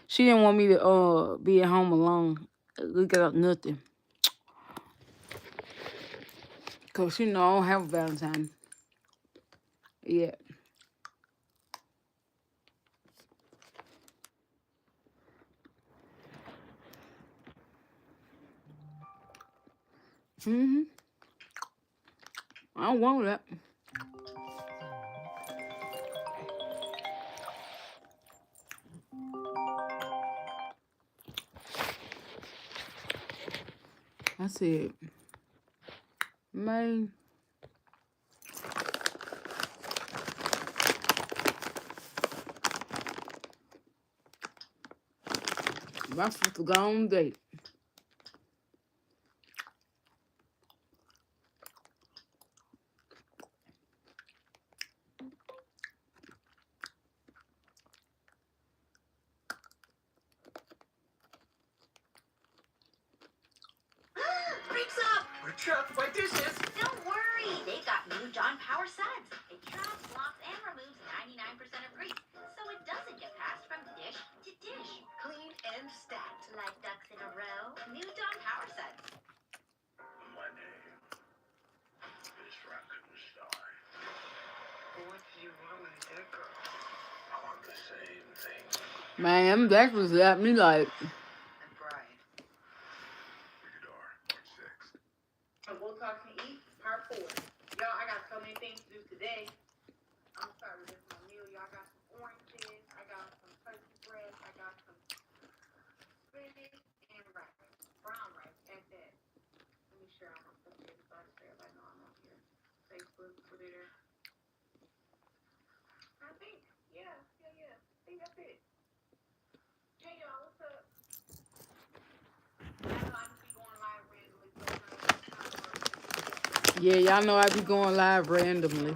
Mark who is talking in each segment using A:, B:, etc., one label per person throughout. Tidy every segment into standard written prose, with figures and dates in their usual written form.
A: She didn't want me to be at home alone. Look at nothing. Cause you know I don't have a Valentine yet. Hmm. I don't want that. I said, man, my sister gone date.
B: Freaks up! We're trapped by dishes. Don't worry, they've got new John Power Suds. It traps, locks, and removes 99% of grease, so it doesn't get passed from dish to dish. Clean and stacked like ducks in a row. New John Power Suds. My name is Frankenstein. What do you want with that girl? I want the same thing.
A: Man, that was at me like.
B: And Brian. Rated R, 6. We'll talk and eat, part 4. Y'all, I got so many things to do today. I'm gonna start with this my meal. Y'all got some oranges, I got some turkey breast, I got some spinach and rice, brown rice at that. Let me share all my stuff here so everybody know I'm on here. Facebook, Twitter. I think, yeah. I think that's it. Hey y'all, what's up? I know I just be going live randomly, so
A: Yeah, y'all know I be going live randomly.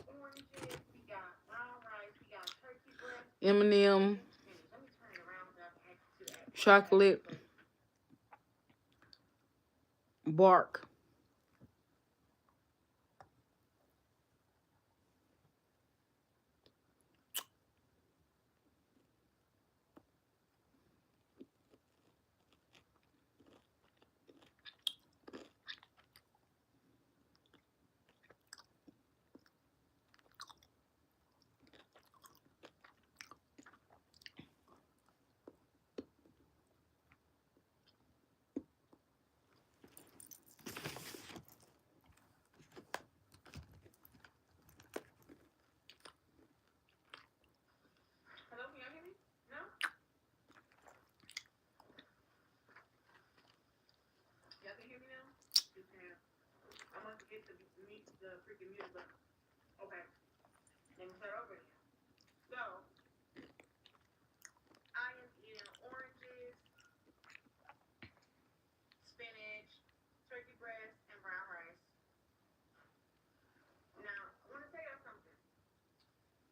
B: oranges, we got brown rice, we got turkey breast.
A: M&M,
B: Let me turn it around so I can actually do that.
A: chocolate, bark.
B: Hello, can y'all hear me? No? Y'all can hear me now? You can. I must get the freaking mute button. Okay. Let me start over again. So, I am eating oranges, spinach, turkey breast, and brown rice. Now, I want to tell y'all something.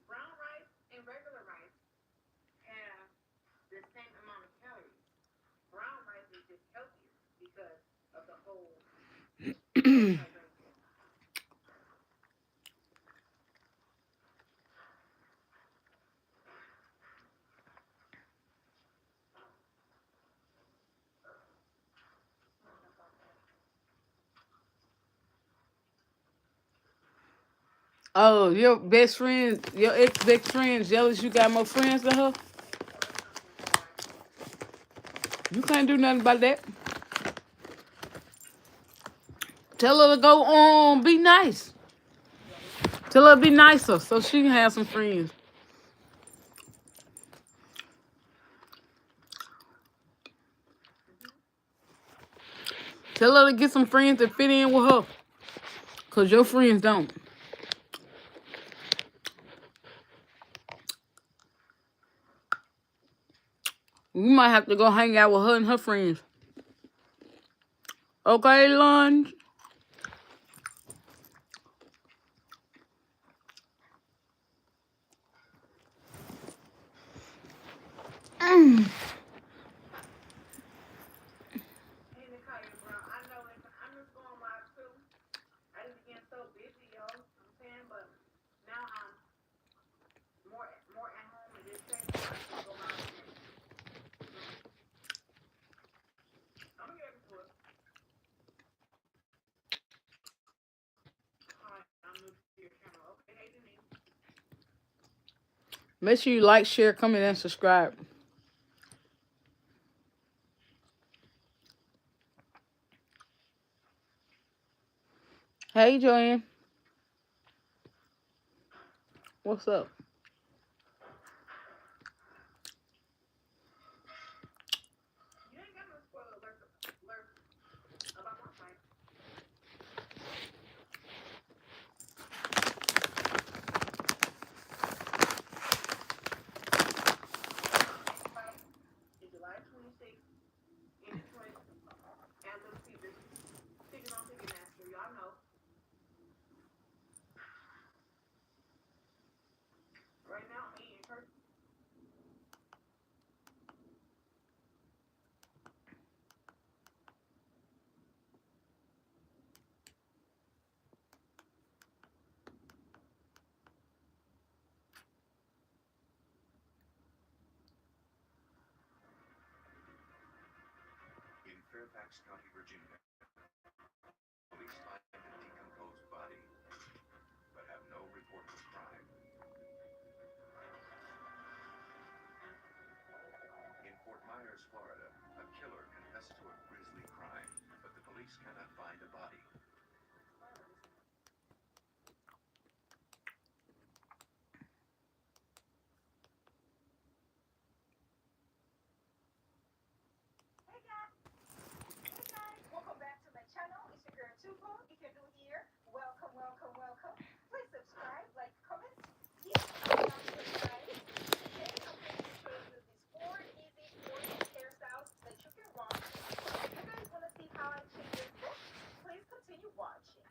B: Brown rice and regular rice have the same amount of calories. Brown rice is just healthier because of the whole
A: Oh, your best friend, your ex best friend, jealous you got more friends than her? You can't do nothing about that. Tell her to go on, be nice. Tell her to be nicer so she can have some friends. Tell her to get some friends that fit in with her. Cause your friends don't. You might have to go hang out with her and her friends. Okay, lunch.
B: Hey, Nicole, bro. I know I'm just going live too. I just getting so busy, yo. I'm saying, but now I'm more at home and just training. So I can go live again.
A: Make sure you like, share, comment, and subscribe. Hey, Joanne. What's up?
B: You ain't got no spoiler alert about my fight. Next fight is July 26th in Detroit at Little Caesars. Ticket on Ticketmaster. Y'all know. Right now, he in person. In Fairfax County, Virginia, police find a decomposed body, but have no report of crime. In Fort Myers, Florida, a killer confessed to a grisly crime, but the police cannot find a body. Hey guys, welcome back to my channel. It's your girl Tupo. If you're new here, welcome, welcome, welcome. Please subscribe, like, comment, hit the bell notification. Today I'm going to show you these four easy 4-piece hairstyles that you can rock. If you guys want to see how I change this look, please continue watching.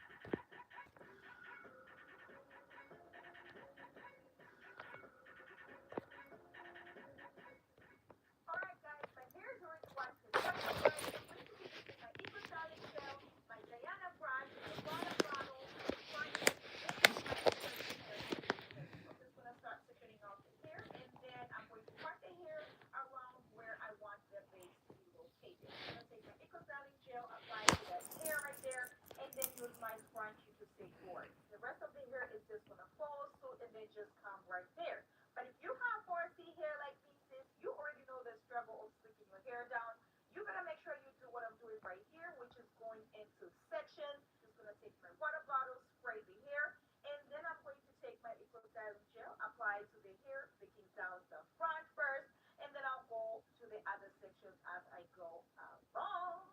B: Alright guys, my hair is already washed with shampoo. I'm going to be using my Eco Styling Gel, my Diana brush, my water bottle, my scrunchie, and my extension hair clip. I'm just going to start sectioning off the hair, and then I'm going to part the hair around where I want the base to be located. I'm going to take my Eco Styling Gel, apply it to that hair right there, and then use my scrunchie to secure it. The rest of the hair is just going to fall so and then just come right there. But if you have 4C hair like me, sis, you already know the struggle of slicking your hair down. You gotta make sure you do what I'm doing right here, which is going into section. Just gonna take my water bottle, spray the hair, and then I'm going to take my Eco Styling Gel, apply it to the hair, taking down the front first, and then I'll go to the other sections as I go along.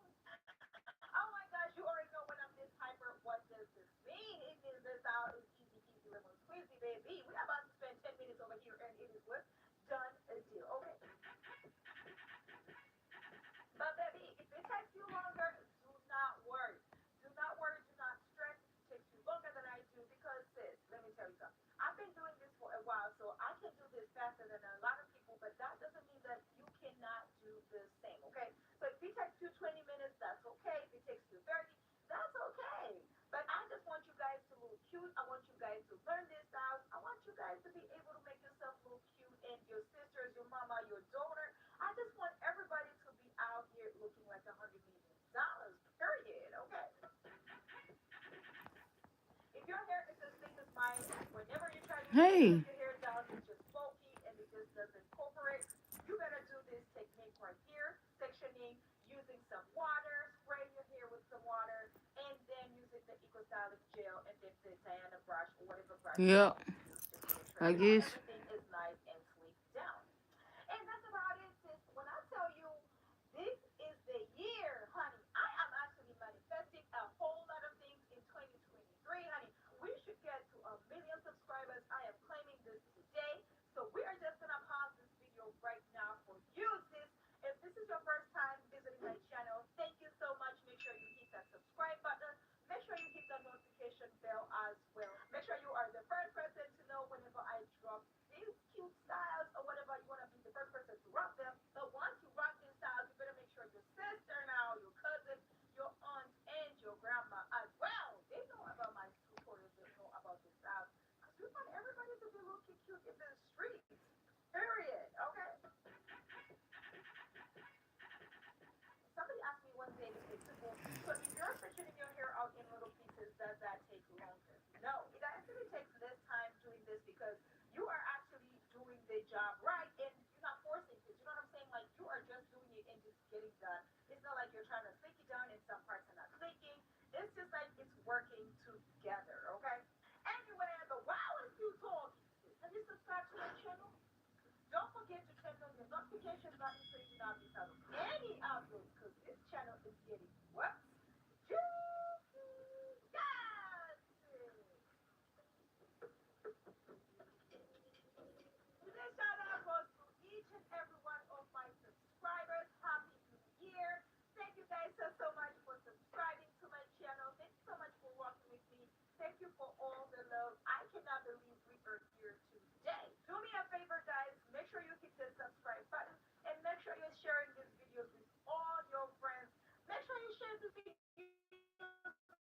B: Oh my gosh, you already know when I'm this hyper. What does this mean? It means this out is easy peasy lemon squeezy, baby. We're about to spend 10 minutes over here, and it is what? Done a deal. Okay. But baby, if it takes you longer, do not worry. Do not worry, do not stress. It takes you longer than I do because sis, let me tell you something. I've been doing this for a while, so I can do this faster than a lot of people, but that doesn't mean that you cannot do the same, okay? So if it takes you 20 minutes, that's okay. If it takes you 30, that's okay. But I just want you guys to look cute. I want you guys to learn these styles. I want you guys to be able to make yourself look cute and your sisters, your mama, your daughter. I just want everybody to be out here looking like $100 million. Period. Okay. If your hair is as thick as mine, whenever you try to
A: Hey.
B: slick your hair down, it's just bulky and it just doesn't cooperate. You gotta do this technique right here, sectioning, using some water, spraying your hair with some water, and then using the Eco Styling Gel and then the Diana brush or whatever brush you
A: Yep.
B: want to use, just to make sure
A: I
B: that
A: guess.
B: everything is nice and sleek down. And that's about it, sis. When I tell you this is the year, honey, I am actually manifesting a whole lot of things in 2023, honey. We should get to 1 million subscribers. I am claiming this today. So we are just gonna pause this video right now for you, sis. If this is your first time visiting my channel, thank you so much. Make sure you hit that subscribe button. Make sure you hit the notification bell as well. Make sure you are the first person to know whenever I drop these cute styles or whatever. You want to be the first person to rock them. But once you rock these styles, you better make sure your sister now, your cousin, your aunt, and your grandma as well. They know about my tutorials. They know about these styles. Because we want everybody to be looking cute in the streets. Period. Okay? Somebody asked me one day, they said, Tupo, so if you're sectioning your hair out in little pieces, does that take longer? No, it actually takes less time doing this because you are actually doing the job right, and you're not forcing things. You know what I'm saying? Like you are just doing it and just getting done. It's not like you're trying to slick it down and some parts are not clicking. It's just like it's working together, okay? Anyway, but while I was you talking, sis, have you subscribed to my channel? Don't forget to turn on your notification button so you do not miss out on any uploads because this channel is getting what? Juicy! Yes! Today's shout out goes to each and every one of my subscribers. Happy New Year! Thank you guys so much for subscribing to my channel. Thank you so much for walking with me. Thank you for all the love. I cannot believe we are here today. Do me a favor, guys. Make sure you hit the subscribe button and make sure you're sharing these videos with all your friends. Make sure you share the videos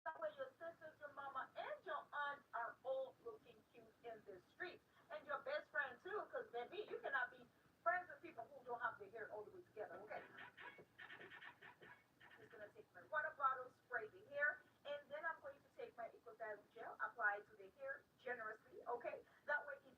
B: that way your sisters, your mama, and your aunt are all looking cute in the streets. And your best friend too, because baby, you cannot be friends with people who don't have their hair all the way together, okay? I'm just gonna take my water bottle, spray the hair, and then I'm going to take my Eco Styling gel, apply it to the hair generously, okay? That way it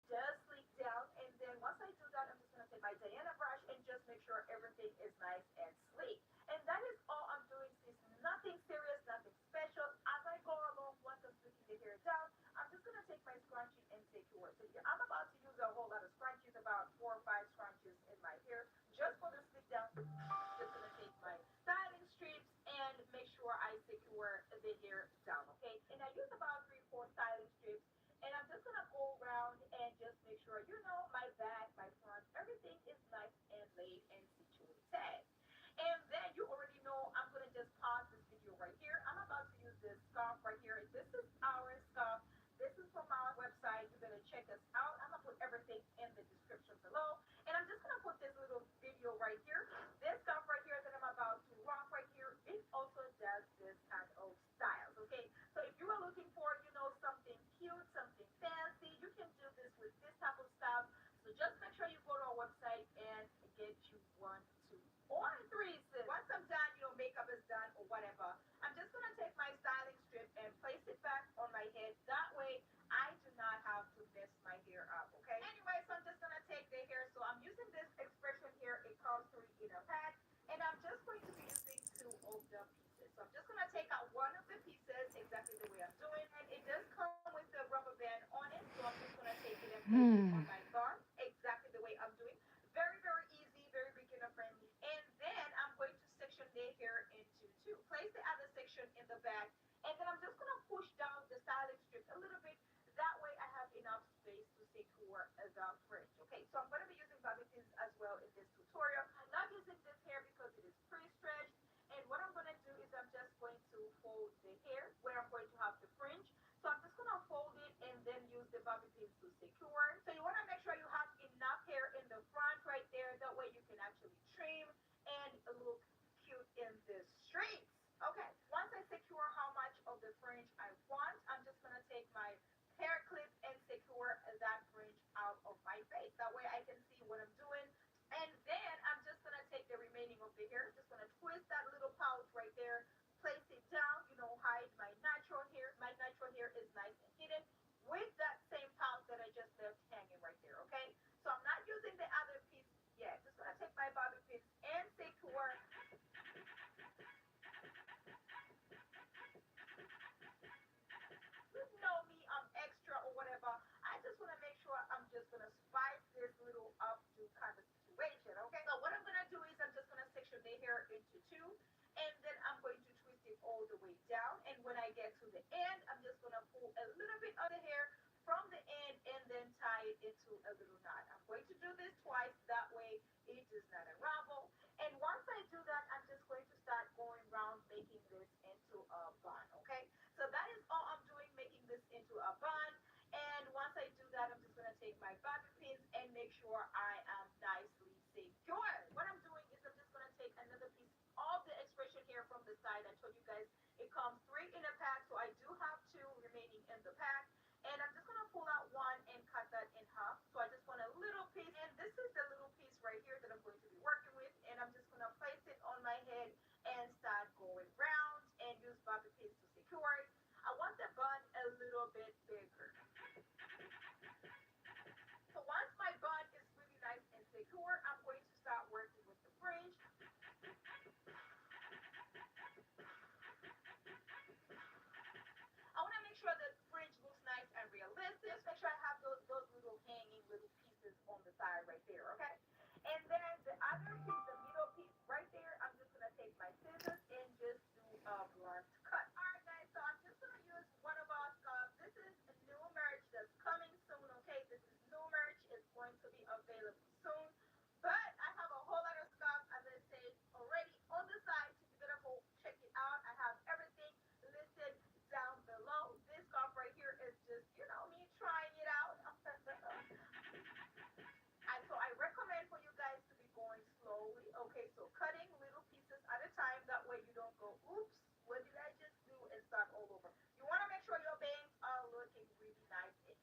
B: does sleek down, and then once I do that, I'm just gonna take my Diana brush and just make sure everything is nice and sleek. And that is all I'm doing, sis. Nothing serious, nothing special. As I go along, once I'm slicking the hair down, I'm just gonna take my scrunchie and take it work. So yeah, I'm about to use a whole lot of scrunchies, about 4 or 5 scrunchies in my hair, just for the slick down. Just gonna take my styling strips and make sure I secure the hair down, okay? And I use about 3, 4 styling strips, and I'm just gonna go around and just make sure, my back, my front, everything is nice and laid and situated. And then you already know I'm gonna just pause this video right here. I'm about to use this scarf right here. This is our scarf. This is from our website. You're gonna check us out. I'm gonna put everything in the description below. And I'm just gonna put this little video right here. This stuff right here that I'm about to rock right here, it also does this kind of styles, okay? So if you are looking for, something cute, something fancy, you can do this with this type of stuff. So just make sure you go to our website and get you 1, 2, or 3, sis. Once I'm done, makeup is done or whatever, I'm just gonna take my styling strip and place it back on my head. That way, I do not have to mess my hair up, okay? Anyway, so I'm just gonna take the hair. So I'm using this expression here. It comes 3 in a pack, and I'm just going to be using 2 of the pieces. So I'm just gonna take out one of the pieces exactly the way I'm doing, and it does come with the rubber band on it. So I'm just gonna take it and place it on my bun exactly the way I'm doing. Very, very easy, very beginner friendly. And then I'm going to section the hair into 2. Place the other section in the back, and then I'm just gonna push down the styling strip a little bit. That way I have enough space to secure the fringe. Okay, so I'm gonna be using bobby pins as well in this tutorial. I'm not using this hair because it is pre-stretched. And what I'm gonna do is I'm just going to fold the hair where I'm going to have the fringe. So I'm just gonna fold it and then use the bobby pins to secure. So you wanna make sure you have enough hair in the front right there. That way you can actually trim and look cute in the streets. Okay, once I secure how much of the fringe I want, I'm just gonna take my hair clip and secure that fringe out of my face. That way I can see what I'm doing. And then I'm just gonna take the remaining of the hair, just gonna twist that little pouch right there, place it down, hide my natural hair. My natural hair is nice and hidden with that same pouch that I just left hanging right there, okay? So I'm not using the other piece yet. Just gonna take my bobby pins and secure. You know me, I'm extra or whatever. I just want to make sure I'm just going to spice this little updo kind of situation, okay? So what I'm going to do is I'm just going to section the hair into 2, and then I'm going to twist it all the way down. And when I get to the end, I'm just going to pull a little bit of the hair from the end and then tie it into a little knot. I'm going to do this twice. That way it does not unravel. And once I do that, I'm just going to start going around making this into a bun, okay? So that is all I'm doing, making this into a bun. And once I do that, I'm just going to take my bobby pins and make sure I am nicely secured. What I'm doing is I'm just going to take another piece of the expression here from the side. I told you guys it comes 3 in a pack, so I do have 2 remaining in the pack. And I'm just going to pull out one and cut that in half. So I just want a little piece. And this is the little piece right here that I'm going to be working with. And I'm just going to place it on my head and start going round and use bobby pins to secure it. I want the bun a little bit bigger. So once my bun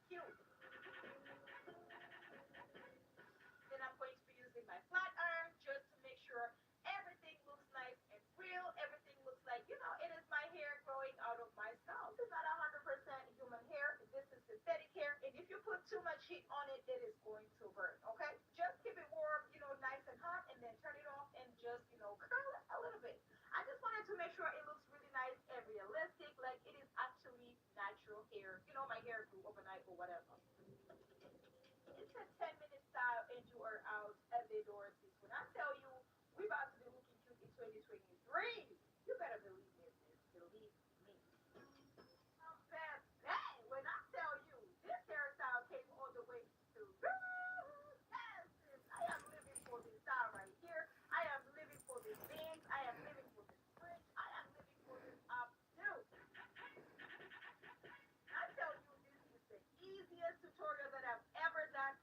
B: cute. Then I'm going to be using my flat iron just to make sure everything looks nice and real. Everything looks like, it is my hair growing out of my scalp. This is not 100% human hair. This is synthetic hair. And if you put too much heat on it, it is going to burn, okay? Just keep it warm, nice and hot, and then turn it off and just, curl it a little bit. I just wanted to make sure it looks really nice and realistic, like it is actually natural hair. My hair grew overnight or whatever. It's a 10-minute style and you are out at the door. Sis. When I tell you we about to be looking cute in 2023, you better believe me, sis. Believe me. Bad, bad. When I tell you this hairstyle came all the way to yes, sis. I am living for this style right here. I am living for this bangs. I am living for this fringe. I am living for this updo. I tell you, this is the easiest tutorial that I've ever done.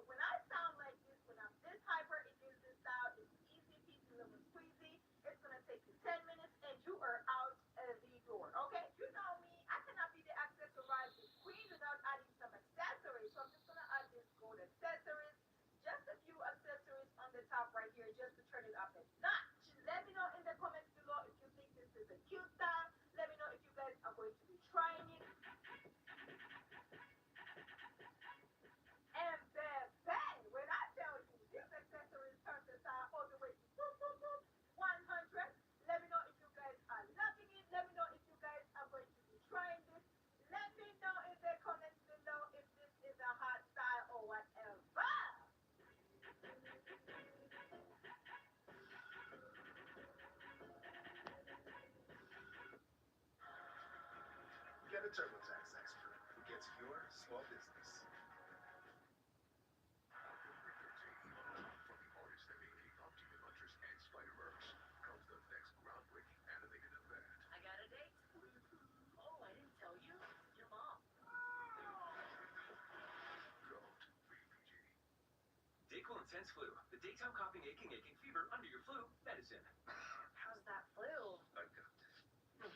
B: When I sound like this, when I'm this hyper, it is this style. It's easy peasy, lemon squeezy. It's gonna take you 10 minutes, and you are out the door. Okay? You know me. I cannot be the accessorizing queen without adding some accessories. So I'm just gonna add this gold accessories. Just a few accessories on the top right here, just to turn it up a notch. Let me know in the comments below if you think this is a cute style. Let me know if you guys are going to be trying it. And bang, when I tell you these accessories turn the style all the way to boop, boop, boop, 100. Let me know if you guys are loving it. Let me know if you guys are going to be trying this. Let me know in the comments below if this is a hot style or whatever.
C: Get a TurboTax expert who gets your small business. From the artists that may keep up to the Hunters and Spider-Verse comes the next groundbreaking animated event.
B: I got a date. Oh, I didn't tell you. Your mom.
C: Goat, rated PG.
D: Dayquil Intense Flu, the daytime coughing, aching fever under your flu medicine.
B: How's that flu?
C: I got this.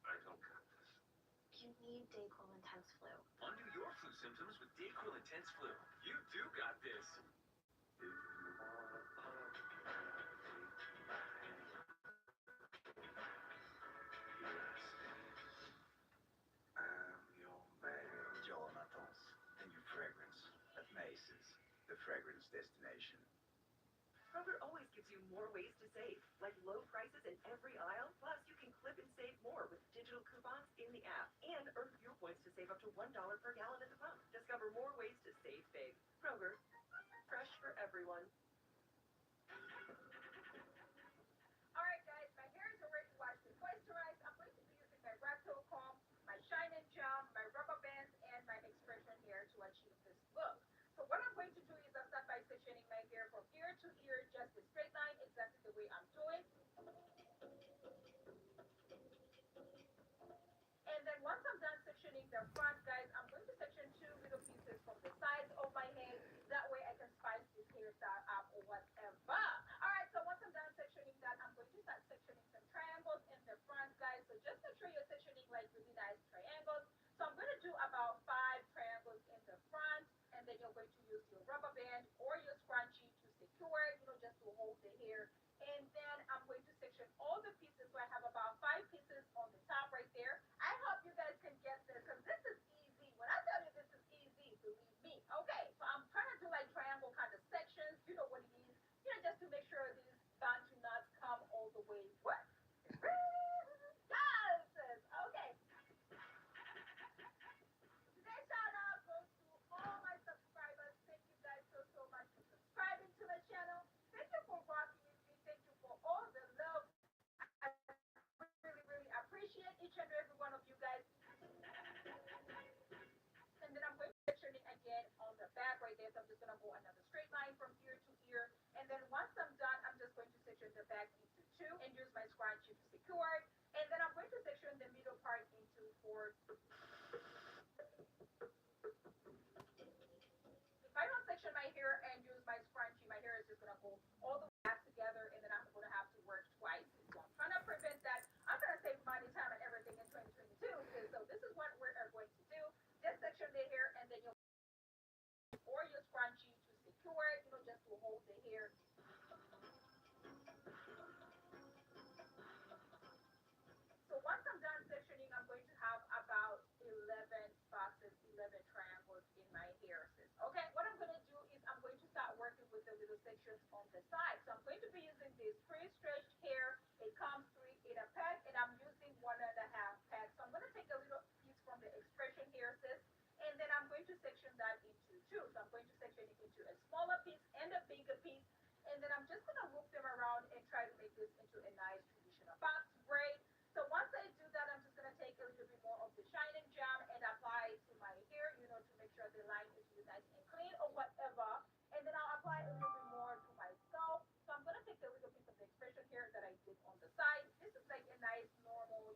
C: I don't got this.
B: You need Dayquil Intense Flu.
D: Undo your flu symptoms with Dayquil Intense Flu. You do got this.
C: If you want a party, I'm your man. Jonathan's, the new fragrance at Macy's, the fragrance destination.
E: Kroger always gives you more ways to save, like low prices in every aisle. Plus, you can clip and save more with digital coupons in the app and earn fuel points to save up to $1 per gallon at the pump. Discover more ways to save big. Kroger, fresh for everyone.
B: All right, guys, my hair is already washed and moisturized. I'm going to be using my Recto comb, my shine and gel, my rubber bands, and my expression hair to achieve this look. So what I'm going to do is I'll start by sectioning my hair from ear to ear, just a straight line, exactly the way I'm doing. And then once I'm done sectioning the front, guys, I'm going to section two little pieces from the sides of my head. That way I can spice this hairstyle up or whatever. All right, so once I'm done sectioning that, I'm going to start sectioning some triangles in the front, guys. So just make sure you're sectioning like really nice triangles. So I'm going to do about 5 triangles in the front, and then you're going to use your rubber band or your scrunchie to secure it, just to hold the hair. And then I'm going to section all the pieces. So I have about 5 pieces on the top right there. I hope you guys can get this because this is easy. When I tell you this is easy, believe me. Okay, so I'm trying to do like triangle kind of sections. You know what it is. Just to make sure these bantu knots come all the way what? Yes! Okay. Today's shout out goes to all my subscribers. Thank you guys so much for subscribing to the channel. Thank you for rocking with me. Thank you for all the love. I really appreciate each and every one of you guys. And then I'm going to sectioning again on the back right there. So I'm just going to go another straight line from ear to ear. And then once I'm done, I'm just going to section the back into 2 and use my scrunchie to secure it. And then I'm going to section the middle part into 4. If I don't section my hair and use my scrunchie, my hair is just going to go all the way back together, and then I'm going to have to work twice. So I'm trying to prevent that. I'm going to save money, time, and everything in 2022. So this is what we're going to do. Just section the or your scrunchie to secure it, just to hold the hair. So once I'm done sectioning, I'm going to have about 11 boxes, 11 triangles in my hair, sis. Okay, what I'm going to do is I'm going to start working with the little sections on the side. So I'm going to be using this pre-stretched hair. It comes three in a pack, and I'm using 1.5 packs. So I'm going to take a little piece from the expression hair, sis, and then I'm going to section that into two. So I'm going to section it into a smaller piece and a bigger piece, and then I'm just going to loop them around and try to make this into a nice traditional box braid. So once I do that, I'm just gonna take a little bit more of the shining gel and apply it to my hair, to make sure the line is really nice and clean or whatever. And then I'll apply a little bit more to my scalp. So I'm gonna take a little piece of the expression hair that I did on the side. This is like a nice, normal,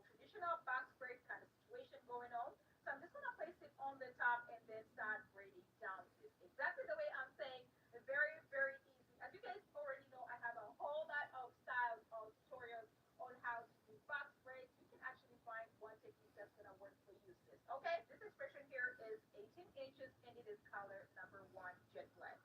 B: traditional box braid kind of situation going on. So I'm just gonna place it on the top and then start braiding down. It's exactly the way I'm saying. Very, very easy. As you guys already know, I have a whole lot of styles of tutorials on how to do box braids. You can actually find one technique that's gonna work for you, sis. Okay, this expression here is 18 inches and it is color number one, jet black.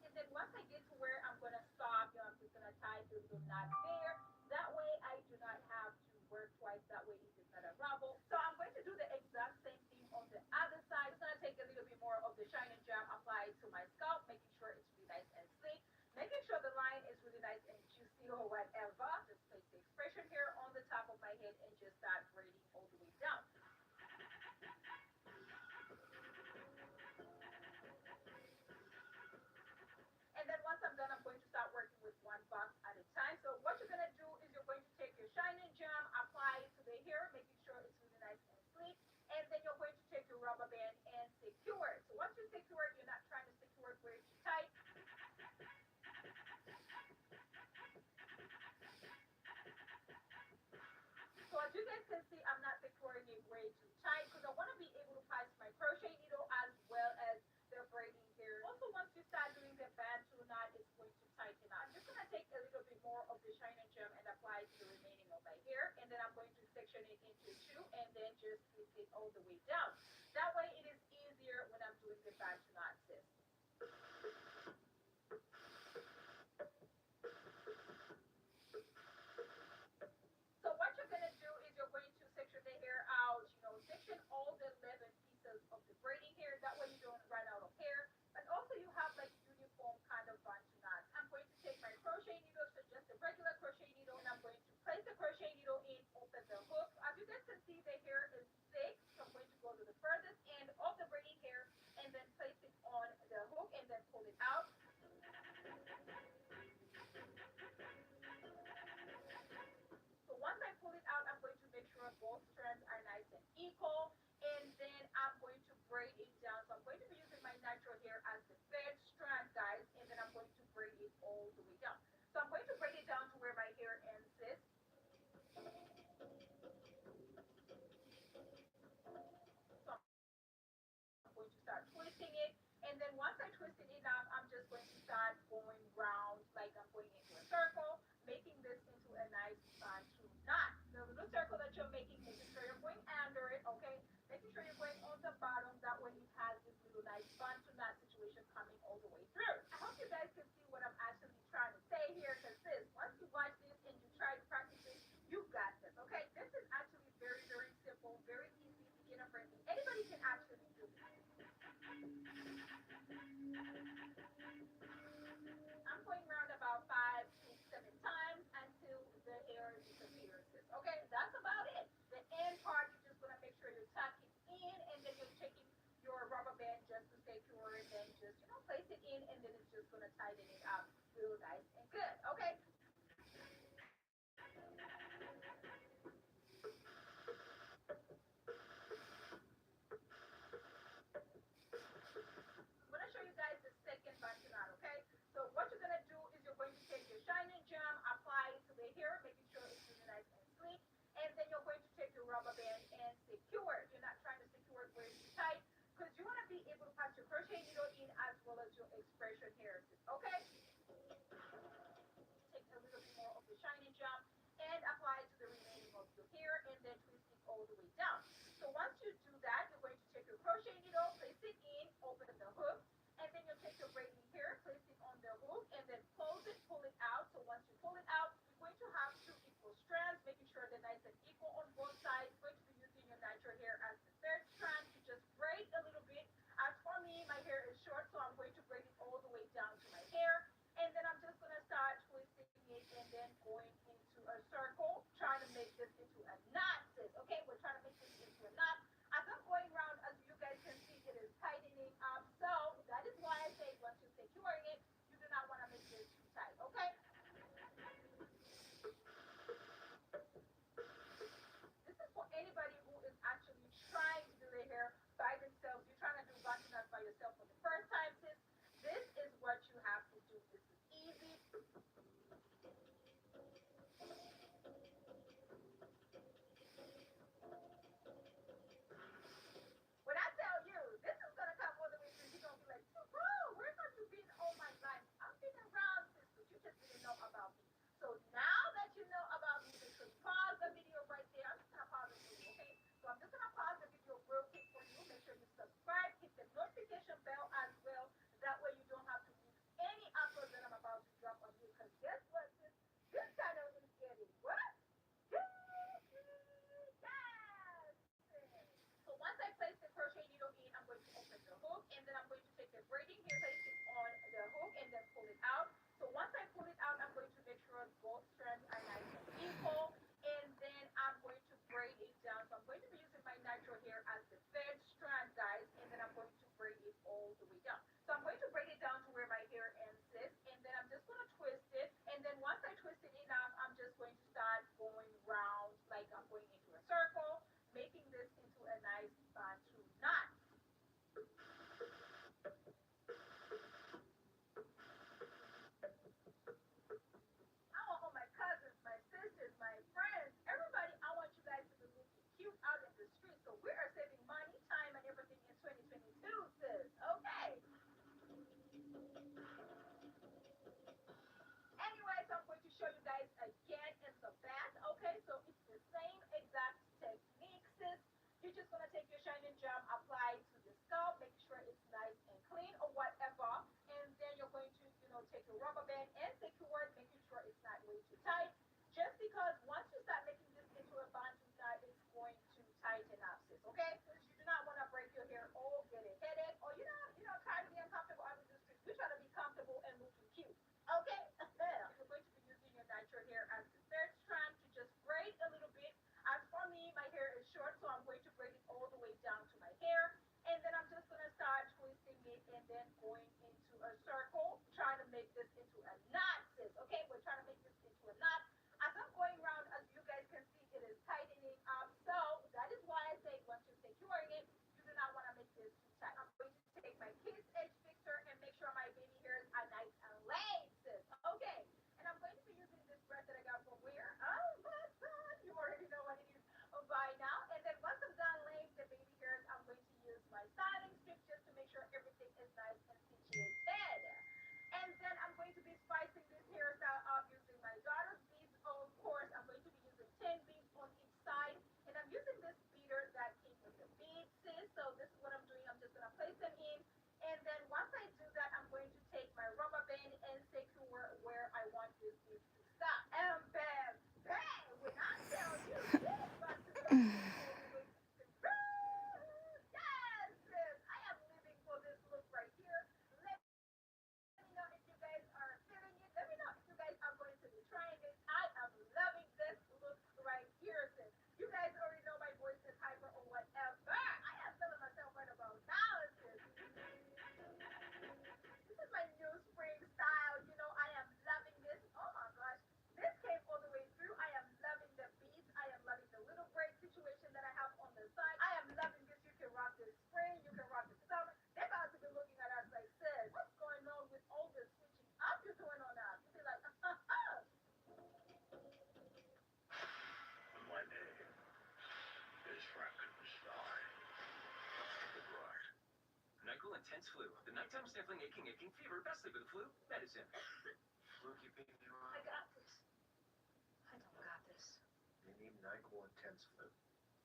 B: And then once I get to where I'm gonna stop, I'm just gonna tie the little knot there. That way I do not have to work twice. That way it is not a rubble. So I'm going to do the exact same thing on the other side. I'm gonna take a little bit more of the shining gel, apply it to my scalp, making sure it's really nice and sleek, making sure the line is really nice and juicy or whatever. Just place the expression here on the top of my head and just start braiding all the way down. And then once I'm done, I'm going to start working with one box at a time. So what you're going to do is you're going to take your shining gem, apply it to the hair, making sure it's really nice and sleek. And then you're going to take your rubber band and secure it. So once you secure it, you're not trying to secure it where it's too tight. So as you guys can see, I'm not securing it way too tight because I want to be able to pass my crochet needle as well as the braiding here. Also, once you start doing the bantu knot, it's going to tighten up. I'm just going to take a little bit more of the shining gem and apply it to the remaining of my hair. And then I'm going to section it into two and then just twist it all the way down. That way it is easier when I'm doing the bantu knot, sis. So what you're gonna do is you're going to section the hair out, section all the 11 pieces of the braiding hair. That way you don't run out of hair. But also you have like uniform kind of bantu knots. I'm going to take my crochet needle, so just a regular crochet needle, and I'm going to place the crochet needle in, open the hook. As you guys can see, the hair is thick, so I'm going to go to the furthest end of the braiding hair and then place it on the hook and then pull it out. So once I pull it out, I'm going to make sure both strands are nice and equal. And then I'm going to braid it down. So I'm going to be using my natural hair as the bed strand, guys. And then I'm going to braid it all the way down. So I'm going to braid it down to where my hair ends is. So I'm going to start twisting it. And then once I twisted it enough, I'm just going to start going round like I'm going into a circle, making this into a nice bantu knot. The little circle that you're making, making sure you're going under it, okay? Making sure you're going on the bottom. That way it has this little nice bantu knot situation coming all the way through. I hope you guys can see what I'm actually trying to say here, because sis, once you watch this and you try to practice it, you got this, okay? This is actually very, very simple, very easy, beginner friendly. Anybody can actually do this. I'm going around about 5 to 7 times until the hair disappears. Okay, that's about it. The end part, you're just gonna make sure you tuck it in, and then you're taking your rubber band just to secure it, and just place it in, and then it's just gonna tighten it up real nice and good. Okay. I'm gonna show you guys the second bantu knot, okay? So what you're gonna do is you're going to take your shining gem, apply it to the hair, making sure it's really nice and sleek, and then you're going to take your rubber band and secure it. You're not trying to secure it where it's too tight, because you want to be able to pass your crochet needle in as well as your expression hairs, okay? Take a little bit more of the shining gem and apply it to the remaining of your hair, and then twist it all the way down. So once you do that, you're going to take your crochet needle, place it in, open the hook, and then you'll take your braiding here, place it on the hook, and then close it, pull it out. So once you pull it out, you're going to have two equal strands, making sure they're nice and equal on both sides. You're going to be using your natural hair as the third strand to just braid a little bit. As for me, my hair is short, so I'm going to braid it all the way down to my hair. And then I'm just going to start twisting it and then going into a circle, trying to make this into a knot, sis. Okay, we're trying to make this into a knot. As I'm going around, as you guys can see, it is tightening up. So that is why I say once you're securing it, you do not want to make this too tight. Okay? This is for anybody who is actually trying to do their hair by themselves. You're trying to do button-up by yourself for the first time, sis. This is what you have to do. This is easy. When I tell you, this is gonna come all the way through, you're gonna be like, bro, where have you been all my life? I've been around, sis, but you just didn't know about me. So now that you know about me, make sure you pause the video right there. I'm just gonna pause it for you, okay? So I'm just gonna pause the video real quick for you. Make sure you subscribe, hit the notification bell as well. That way you don't have to miss any uploads that I'm about to drop on you. Because guess what, sis? This channel is getting what? Yes! So once I place the crochet needle in, I'm going to open the hook and then I'm going to take the braiding here, place it on the hook and then pull it out. So once I pull it out, I'm going to make sure both strands are nice and equal and then I'm going to braid it down. So I'm going to be using my natural hair as the third strand, guys, and then I'm going to braid it all the way down. So I'm going to braid it down to where my hair ends, sis, and then I'm just going to twist it. And then once I twist it enough, I'm just going to start going round like I'm going into a circle, making this into a nice batu knot. I want all my cousins, my sisters, my friends, everybody, I want you guys to be looking cute out in the street. So we are saving money, time, and everything in 2022, sis. Okay. Anyway, so I'm going to show you guys again in the back. Okay, so it's the same exact technique, sis. You're just gonna take your shining gem, apply it to the scalp, make sure it's nice and clean or whatever, and then you're going to, take your rubber band and secure it, making sure it's not way too tight. Just because once you start making this into a bantu knot, it's going to tighten up, sis. Okay, because you do not want to break your hair or get a headache, or tired of being uncomfortable out in the street. You're trying to be comfortable and looking cute. Okay, you're going to be using your natural hair as the third strand to just braid a little bit. As for me, my hair is short, so I'm going to braid it all the way down to my hair. And then I'm just going to start twisting it and then going into a circle, trying to make this into a knot, sis. Okay, we're trying to make this into a knot. As I'm going around, as you guys can see, it is tightening up. So that is why I say once you're securing it, you do not want to make this too tight. I'm going to take my kids edge fixer and make sure my baby hairs are nice and laid, sis. Okay, and I'm going to be using this brush that I got from where? Oh my God, you already know what it is by now. And then once I'm done laying the baby hairs, I'm going to use my styling strip just to make sure everything is nice and situated. And then I'm going to be spicing this hairstyle up using my daughter's beads. Of course, I'm going to be using 10 beads on each side. And I'm using this beater that came with the beads, sis. So this is what I'm doing. I'm just going to place them in. And then once I do that, I'm going to take my rubber band and secure where I want this bead to stop. And bam, bam, when I tell you this button got me all the way to yes, sis, I am living for this look right here. Let me know if you guys are feeling it. Let me know if you guys are going to be trying this. I am loving this look right here, sis. You guys already know my voice is hyper or whatever. I am feeling myself right about now, sis. This is my new spring style. I am loving this. Oh my gosh. This came all the way through. I am loving the beads. I am loving the little braid situation that I have on the side. I am loving this. You can rock this spring. You can rock this summer. They're about to be looking at us like, sis, what's going on with all this switching up you're doing on us? You'll be like,
C: My name is Frankenstein. Right.
D: NyQuil Intense Flu. The nighttime sniffling, aching fever. Best sleep with the flu. Medicine. Flu keeping you on.
B: I got this. I don't got this.
C: You need NyQuil Intense Flu.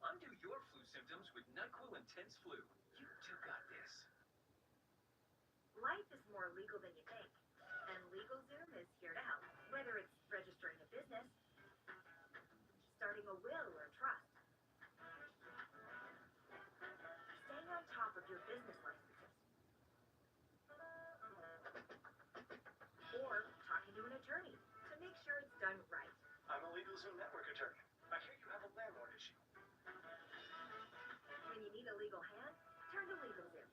D: Undo your flu symptoms with NyQuil Intense Flu. You do got this.
B: Life is more legal than you think, and LegalZoom is here to help. Whether it's registering a business, starting a will or trust, staying on top of your business licenses, or talking to an attorney to make sure it's done right.
D: I'm a LegalZoom network attorney. I hear you have a landlord issue.
B: When you need a legal hand, turn to LegalZoom.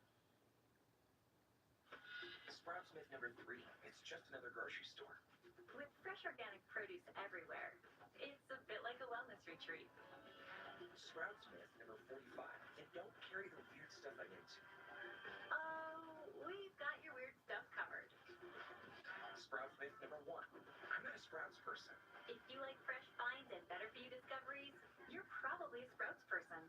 D: Sprout Smith number 3. It's just another grocery store.
B: With fresh organic produce everywhere, it's a bit like a wellness retreat.
D: Sprout Smith number 45. And don't carry the weird stuff I'm into.
B: Oh, we've got your weird stuff covered.
D: Sprout Smith number 1. I'm not a Sprouts person.
B: If you like fresh finds and better for you discoveries, you're probably a Sprouts person.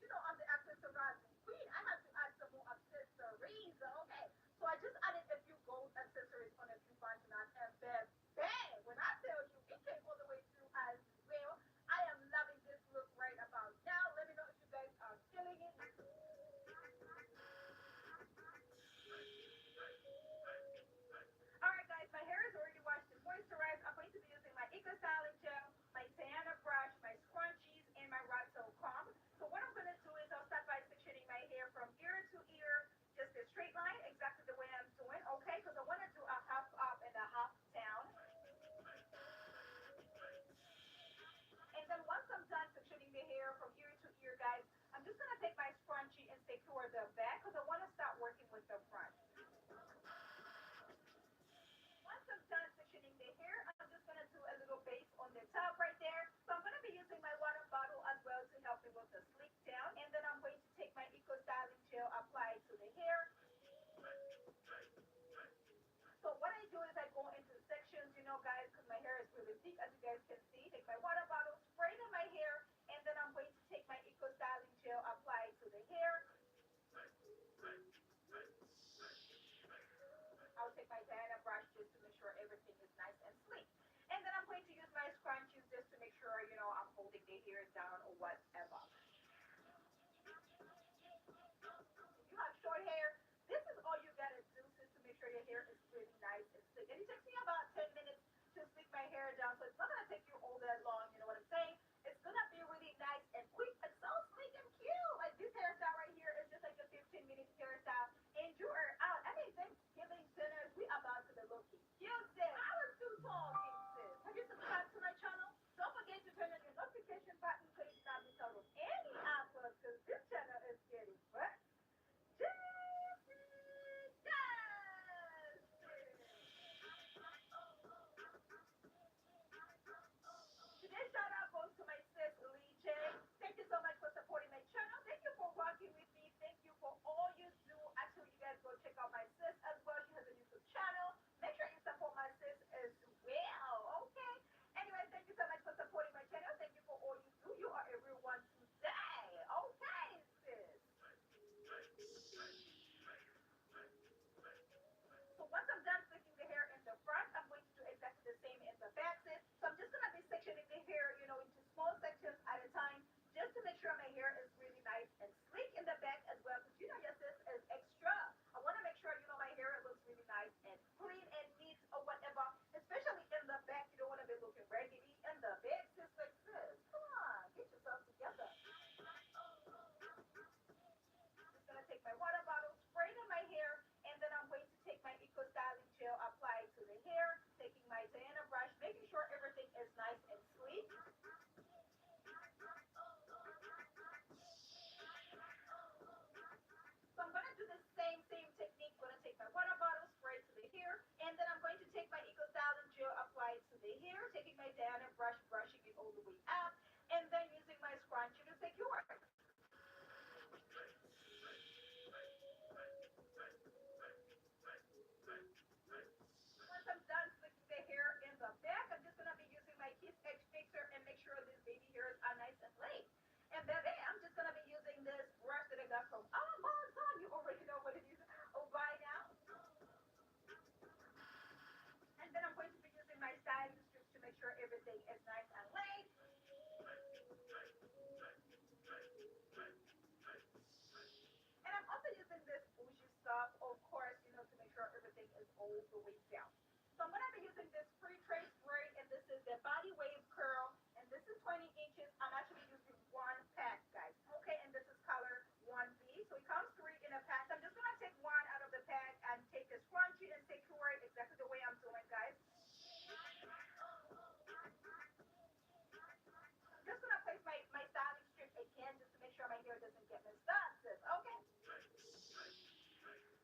F: You know, I'm the accessorizing queen. I have to add some more accessories. Okay. So I just added a few gold accessories on a few bandanas and bam, when I tell you it came all the way through as well. I am loving this look right about now. Let me know if you guys are feeling it. Alright guys, my hair is already washed and moisturized. I'm going to be using my Eco Styling Gel, my Diana brush, my scrunchies, and my Razzo comb. So what I'm going to do is I'll start by sectioning my hair from ear to ear, just a straight line, exactly the way I'm doing, okay? Because I want to do a half up and a half down. And then once I'm done sectioning the hair from ear to ear, guys, I'm just going to take my scrunchie and secure the back because I want to start working with the front. Once I'm done sectioning the hair, I'm just going to do a little base on the top right there. So I'm going to be using my water bottle as well to help me with the sleek down. And then I'm going to take my Eco Styling Gel, apply it to the hair. So what I do is I go into sections, you know, guys, because my hair is really thick, as you guys can see. Take my water bottle, spray it in my hair, and then I'm going to take my Eco Styling Gel, apply it to the hair. I'll take my Diana brush just to make sure everything is nice and sleek. And then I'm going to use my scrunchies just to make sure, you know, I'm holding the hair down or whatever. If you have short hair, this is all you gotta do just to make sure your hair is really nice and sleek. And it takes me about 10 minutes to sleek my hair down, so it's not gonna take you all that long, you know what I'm saying? It's gonna be really nice and quick and so sleek and cute. Like this hairstyle right here is just like a 15-minute hairstyle. And you are out. I mean, Thanksgiving dinners, we about to be looking cute, sis. I was too talking, sis. Have you subscribed to my channel? Don't forget to turn on your notification button so you do not miss out on any uploads, because this channel is getting what? Today sure everything is nice and laid. And I'm also using this bougie stuff, of course, to make sure everything is all the way down. So I'm gonna be using this free tray spray, and this is the Body Wave Curl, and this is 20 inches. I'm actually using one pack, guys. Okay, and this is color 1B. So it comes three in a pack. So I'm just gonna take one out of the pack and take the scrunchie and secure it exactly the way I'm doing, guys. I'm just gonna place my styling strip again just to make sure my hair doesn't get messed up, sis. Okay.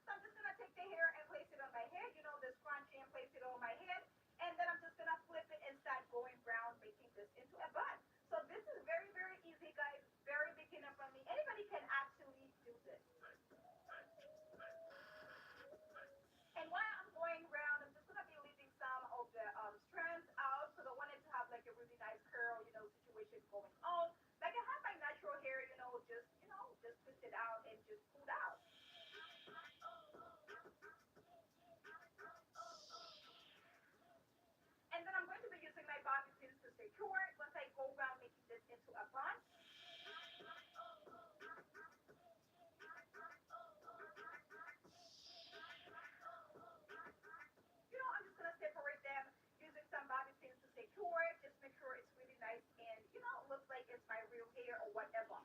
F: So I'm just gonna take the hair and place it on my head, the scrunchie, and place it on my head. And then I'm just gonna flip it and start going round, making this into a bun. So this is very, very easy, guys. Very beginner friendly. Anybody can actually do this. And while I'm going round, I'm just gonna be leaving some of the strands out because I wanted to have like a really nice curl, situation going on. Like I have my natural hair, just twist it out and just pull out. And then I'm going to be using my bobby pins to secure it once I go around making this into a bun. I'm just gonna separate them using some bobby pins to secure it. Just make sure it's really nice and looks like it's my real hair or whatever.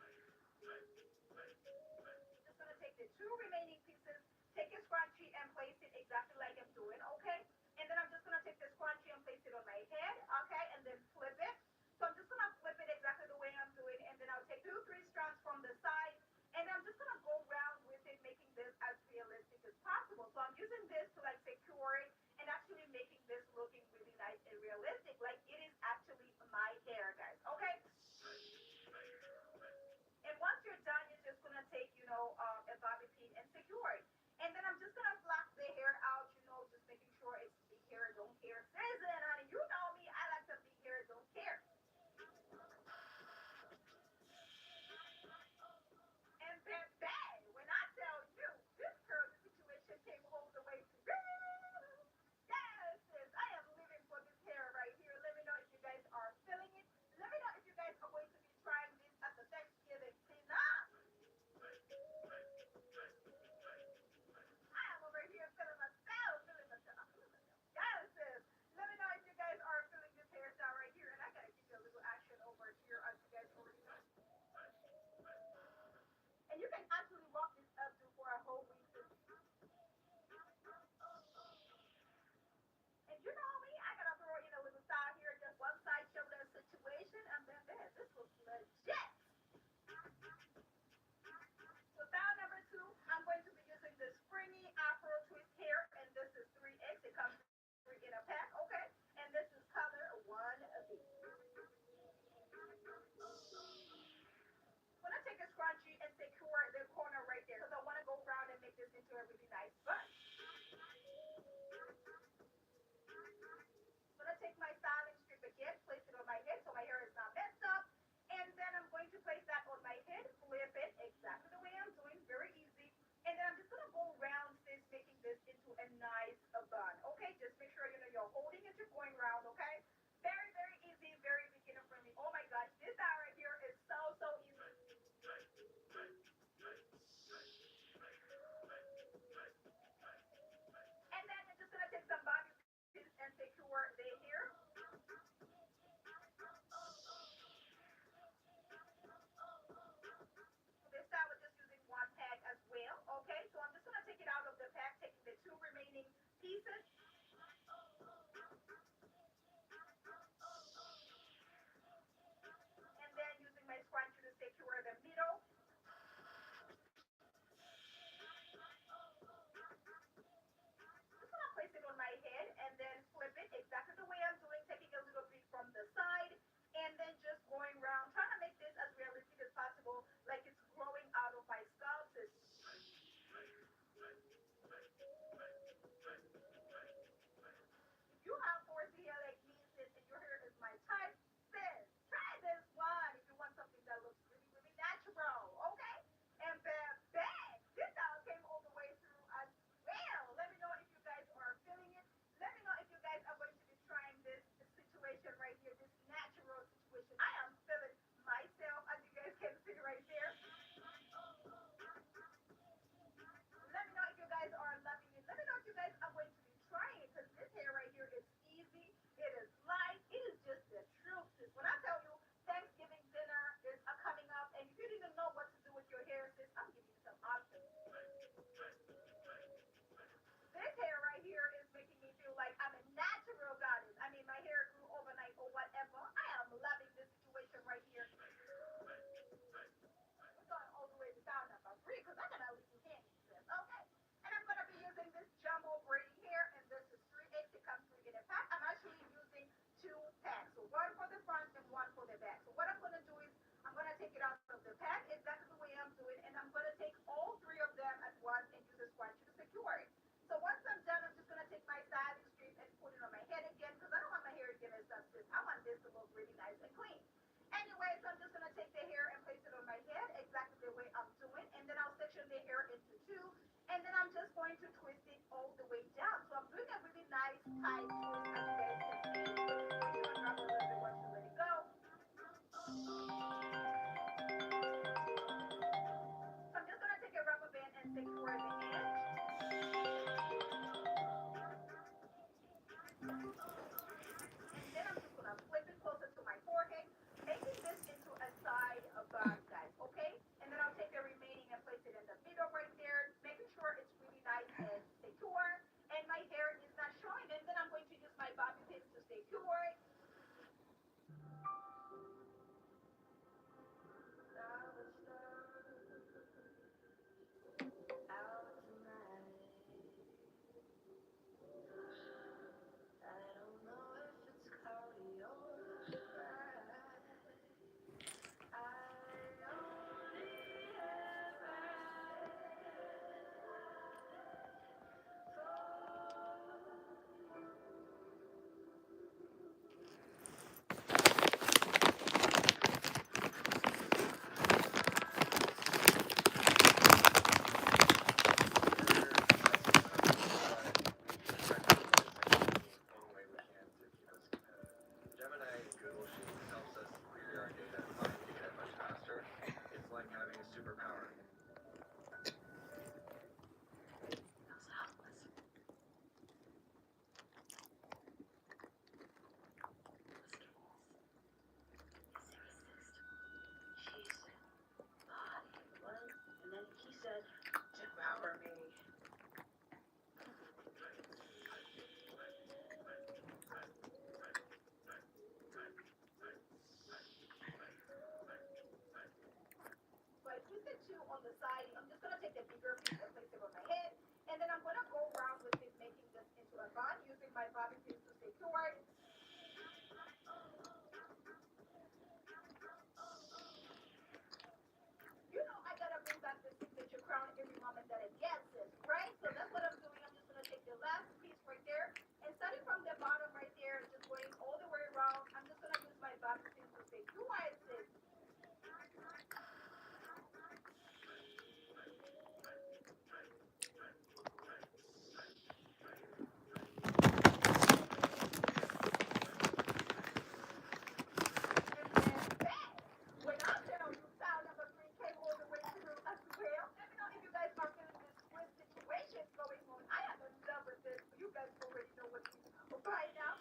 F: Just gonna take the two remaining pieces, take a scrunchie and place it exactly like I'm doing, okay? And then I'm just gonna take the scrunchie and place it on my head, okay? And then flip it. So I'm just gonna flip it exactly the way I'm doing, and then I'll take two, three strands from the side, and I'm just gonna go around with it, making this as realistic as possible. So I'm using this to like secure it and actually making this looking really nice and realistic, like it is actually my hair, guys, okay? And once you're done, you're just gonna take, a bobby pin and secure it. And then I'm just gonna flock the hair out, just making sure it's big hair, don't care. Season, honey, you know me, I like some big hair, don't care. And then bang, when I tell you, this girl, the situation came all the way to yes, sis, I am living for this hair right here. Let me know if you guys are feeling it. Let me know if you guys are going to be trying this at the Thanksgiving dinner. I am over here feeling myself, feeling myself, feeling myself. Yes, sis. Let me know if you guys are feeling this hairstyle right here, and I gotta give you a little action over here, as you guys already know. And you can actually rock this updo for a whole week, sis. And you know me, I gotta throw in a little style here, just one side shoulder situation, and then there, this looks legit. So style number two, I'm going to be using the springy Afro twist hair, and this is 3X. It comes three in a pack, okay? And this is color 1B. I'm gonna take a scrunchie and secure the corner right there because I want to go around and make this into a really nice bun. I'm gonna take my styling strip again, place it on my head so my hair is not messed up, and then I'm going to place that on my head, flip it exactly the way I'm doing, very easy. And then I'm just gonna go around this, making this into a nice bun. Okay, just make sure you're holding as you're going around. Okay, very, very easy, very beginner friendly. Oh my gosh, this style right here is so, so easy. And then you're just gonna take some bobby pins and secure the hair. one for the front and one for the back. So what I'm gonna do is I'm gonna take it out of the pack exactly the way I'm doing, and I'm gonna take all three of them at once and use a scrunchie to secure it. So once I'm done, I'm just gonna take my styling strip and put it on my head again because I don't want my hair to get messed up. Sis. I want this to look really nice and clean. Anyway, so I'm just gonna take the hair and place it on my head exactly the way I'm doing, and then I'll section the hair into two, and then I'm just going to twist it all the way down. So I'm doing a really nice tight twist as you guys can see. You're gonna drop a little bit once you let it go. So I'm just gonna take a rubber band and secure the end. And then I'm just gonna flip it closer to my forehead, making this into a side bun, guys, okay? And then I'll take the remaining and place it in the middle right there, making sure it's really nice and secure, and my hair is not showing. And then I'm going to use my bobby pins to secure it.
D: Gemini Google Sheets helps us query our data, find data much faster. It's like having a superpower.
B: And then he said, devour me.
F: So I twisted two on the side. I'm just gonna take the bigger piece and place it on my head, and then I'm gonna go around with it, making this into a bun using my bobby pins to secure it. You know I gotta bring back the signature crown every moment that it gets it, right? So that's what I'm doing. I'm just gonna take the last piece right there and starting from the bottom right there, just going all the way around. I'm just gonna use my bobby pins to secure it. When I tell you style number three came all the way through as well. Let me know if you guys are feeling this twist situation going on. I am in love with this. You guys already know what to do by now.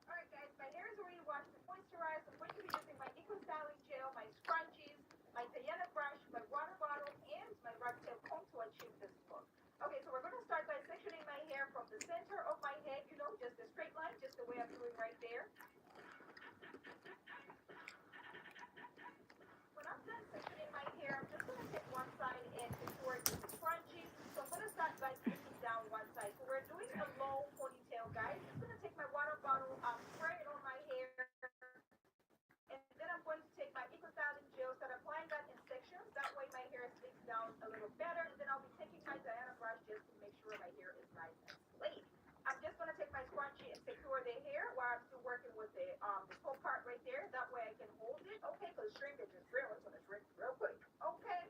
F: Alright guys, my hair is already washed and moisturized. I'm going to be using my Eco Styling Gel, my scrunchies, my Diana brush, my water bottle, and my rat tail comb to achieve this look. Okay, so we're going to start by sectioning my hair from the center of my head, you know, just a straight line, just the way I'm doing right there. When I'm done sectioning my hair, I'm just going to take one side and secure it with the scrunchie. So I'm going to start by taking down one side. So we're doing a low ponytail, guys. I'm going to take my water bottle, spray it on my hair, and then I'm going to take my Eco Styling Gel, start applying that in sections. That way my hair sticks down a little better. And then I'll be taking my Diana brush just to make sure my hair is nice and sleek. I'm just going to take my scrunchie and secure the hair while I'm still working with the top part right there. That way I can hold it. Okay, because shrinkage is real. It's going to shrink real quick. Okay.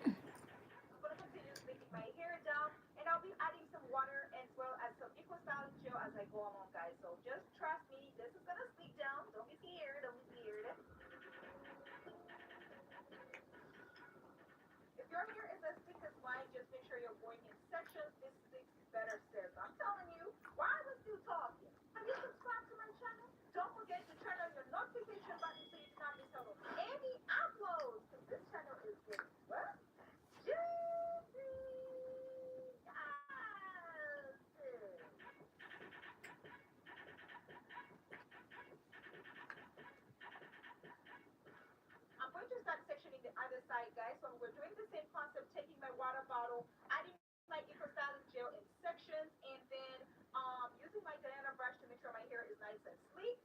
F: I'm going to continue slicking my hair down, and I'll be adding some water as well as some Eco Styling Gel as I go along, guys. So just trust me. This is going to sleek down. Don't be scared. Don't be scared. If your hair is as thick as mine, just make sure you're going in sections. This sticks better, sis. I'm telling you. Why are we still talking? Have you subscribed to my channel? Don't forget to turn on your notification button so you do not miss out on any uploads. Because this channel is getting what? Juicy. Yes. I'm going to start sectioning other side, guys. So we're doing the same concept, taking my water bottle, adding my eco styling gel in sections, and then using my Diana brush to make sure my hair is nice and sleek.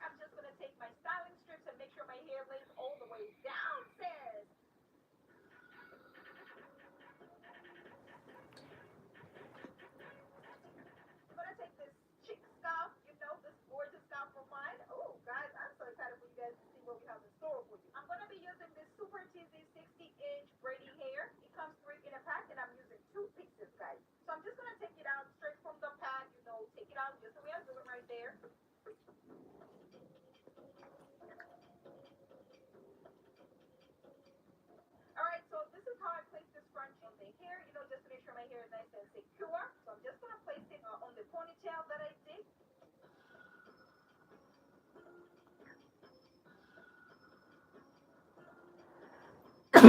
F: I'm just gonna take my styling strips and make sure my hair lays all the way down, sis. I'm gonna take this chick scarf, this gorgeous scarf of mine. Oh, guys, I'm so excited for you guys to see what we have in store for you. I'm gonna be using this super teasy 60-inch braiding hair. It comes three in a pack, and I'm using two pieces, guys. So I'm just gonna take it out straight from the pack, take it out just the way I'm doing right there. All right, so this is how I place this scrunchie on the hair, just to make sure my hair is nice and secure. So I'm just gonna place it on the ponytail that I did. So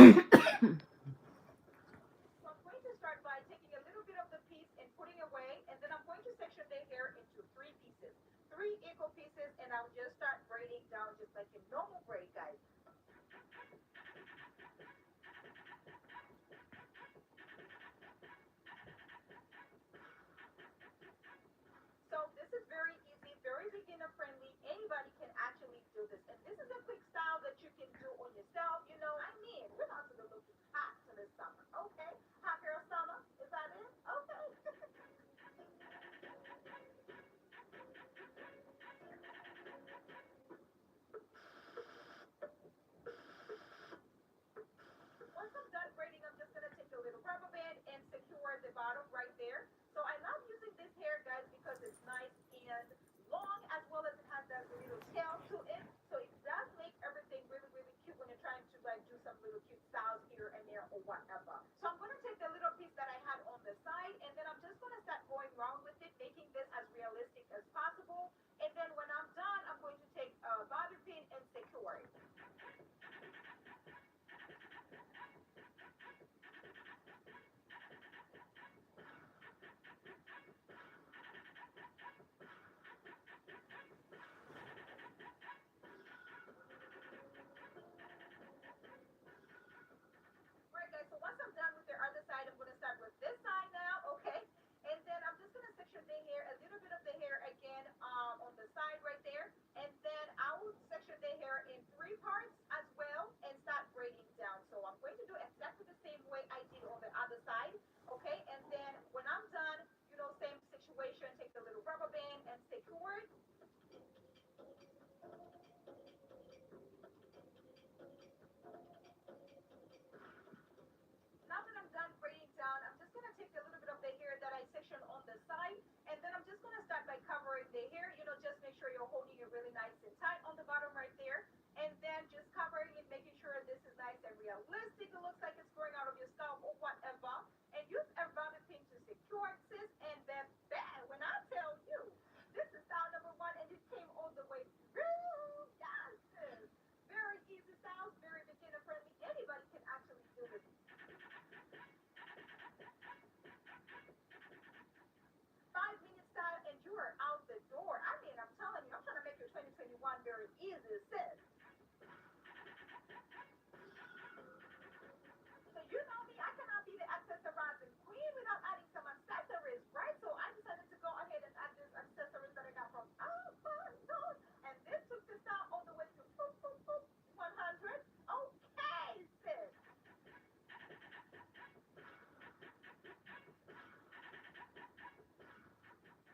F: I'm going to start by taking a little bit of the piece and putting away, and then I'm going to section the hair into three pieces, three equal pieces, and I'll just start braiding down just like a normal braid, guys. So this is very easy, very beginner friendly. Anybody can actually do this, and this is a quick style that you can do on yourself. I mean, we're about to be looking hot to this summer, okay? Hot girl summer, is that it? Okay. Once I'm done braiding, I'm just gonna take a little rubber band and secure the bottom right there. So I love using this hair, guys, because it's nice and long, as well as it has that little tail to it. So it does make everything really, really cute when you're trying to like do some little cute styles here and there or whatever. So I'm gonna take the little piece that I had on the side, and then I'm just gonna start going around with it, making this as realistic as possible. And then when I'm done, I'm going to take a bobby pin and secure it. Right, guys, so once I'm done with the other side, I'm going to start with this side now, okay? And then I'm just going to section the hair, a little bit of the hair again on the side right there. And then I will section the hair in three parts as well and start braiding down. So I'm going to do exactly the same way I did on the other side, okay? And then when I'm done, same situation, take the little rubber band and secure it. Now that I'm done braiding down, I'm just going to take a little bit of the hair that I sectioned on the side, and then I'm just going to start by covering the hair. Just make sure you're holding it really nice and tight on the bottom right there, and then just covering it, making sure this is nice and realistic. It looks like it's growing out of your scalp or whatever, and use a bobby pin to secure it, sis, and then bam, when I tell you, this is style number one, and it came all the way through. Yes, sis. Very easy styles, very beginner friendly. Anybody can actually do this. 5 minutes time and you are out the door. I mean, I'm telling you, I'm trying to make your 2021 very easy, sis. So you know me, I cannot be the accessorizing queen without adding some accessories, right? So I decided to go ahead and add these accessories that I got from Amazon. And this took the style all the way to boop, boop, boop, 100. Okay, sis.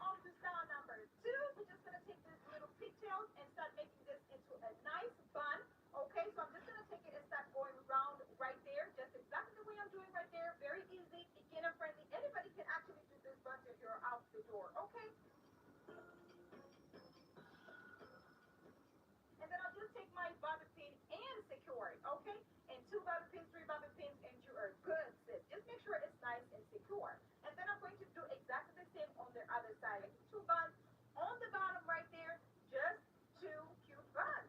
F: On to style number two. We're just gonna take these little pigtails and start making this into a nice bun. Okay, so I'm just gonna take it and start going around right there, just exactly the way I'm doing right there. Very easy, beginner friendly. Anybody can actually do this bun if you're out the door. Okay, and then I'll just take my bobby pin and secure it. Okay, and two bobby pins, three bobby pins, and you are good, sis. Just make sure it's nice and secure. And then I'm going to do exactly the same on the other side. Two buns on the bottom right there, just two cute buns.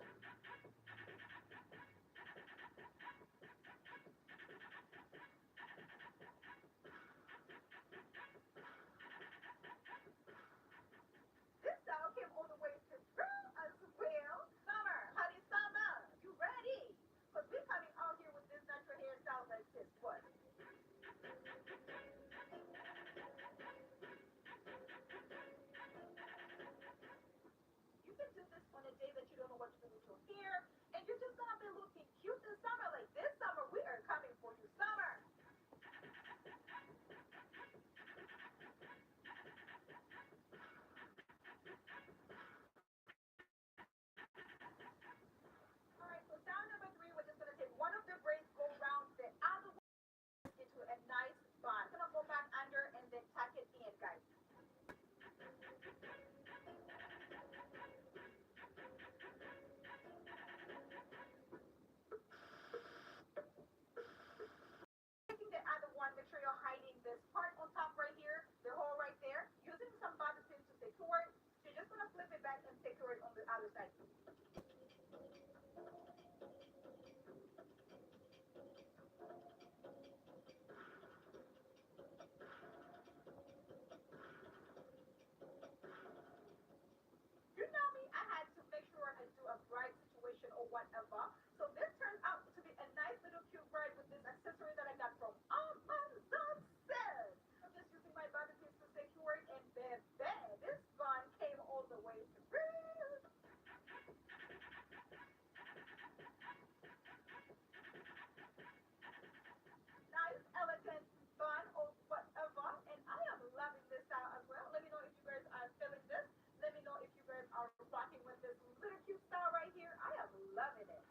F: secure it on the other side. You know me, I had to make sure I do a bride situation or whatever. So this turned out to be a nice little cute bride with this accessory that I got from Amazon Says. I'm just using my body piece to secure it, and baby, this bun came all the way through. Nice, elegant bun or whatever, and I am loving this style as well. Let me know if you guys are feeling this. Let me know if you guys are rocking with this little cute style right here. I am loving it.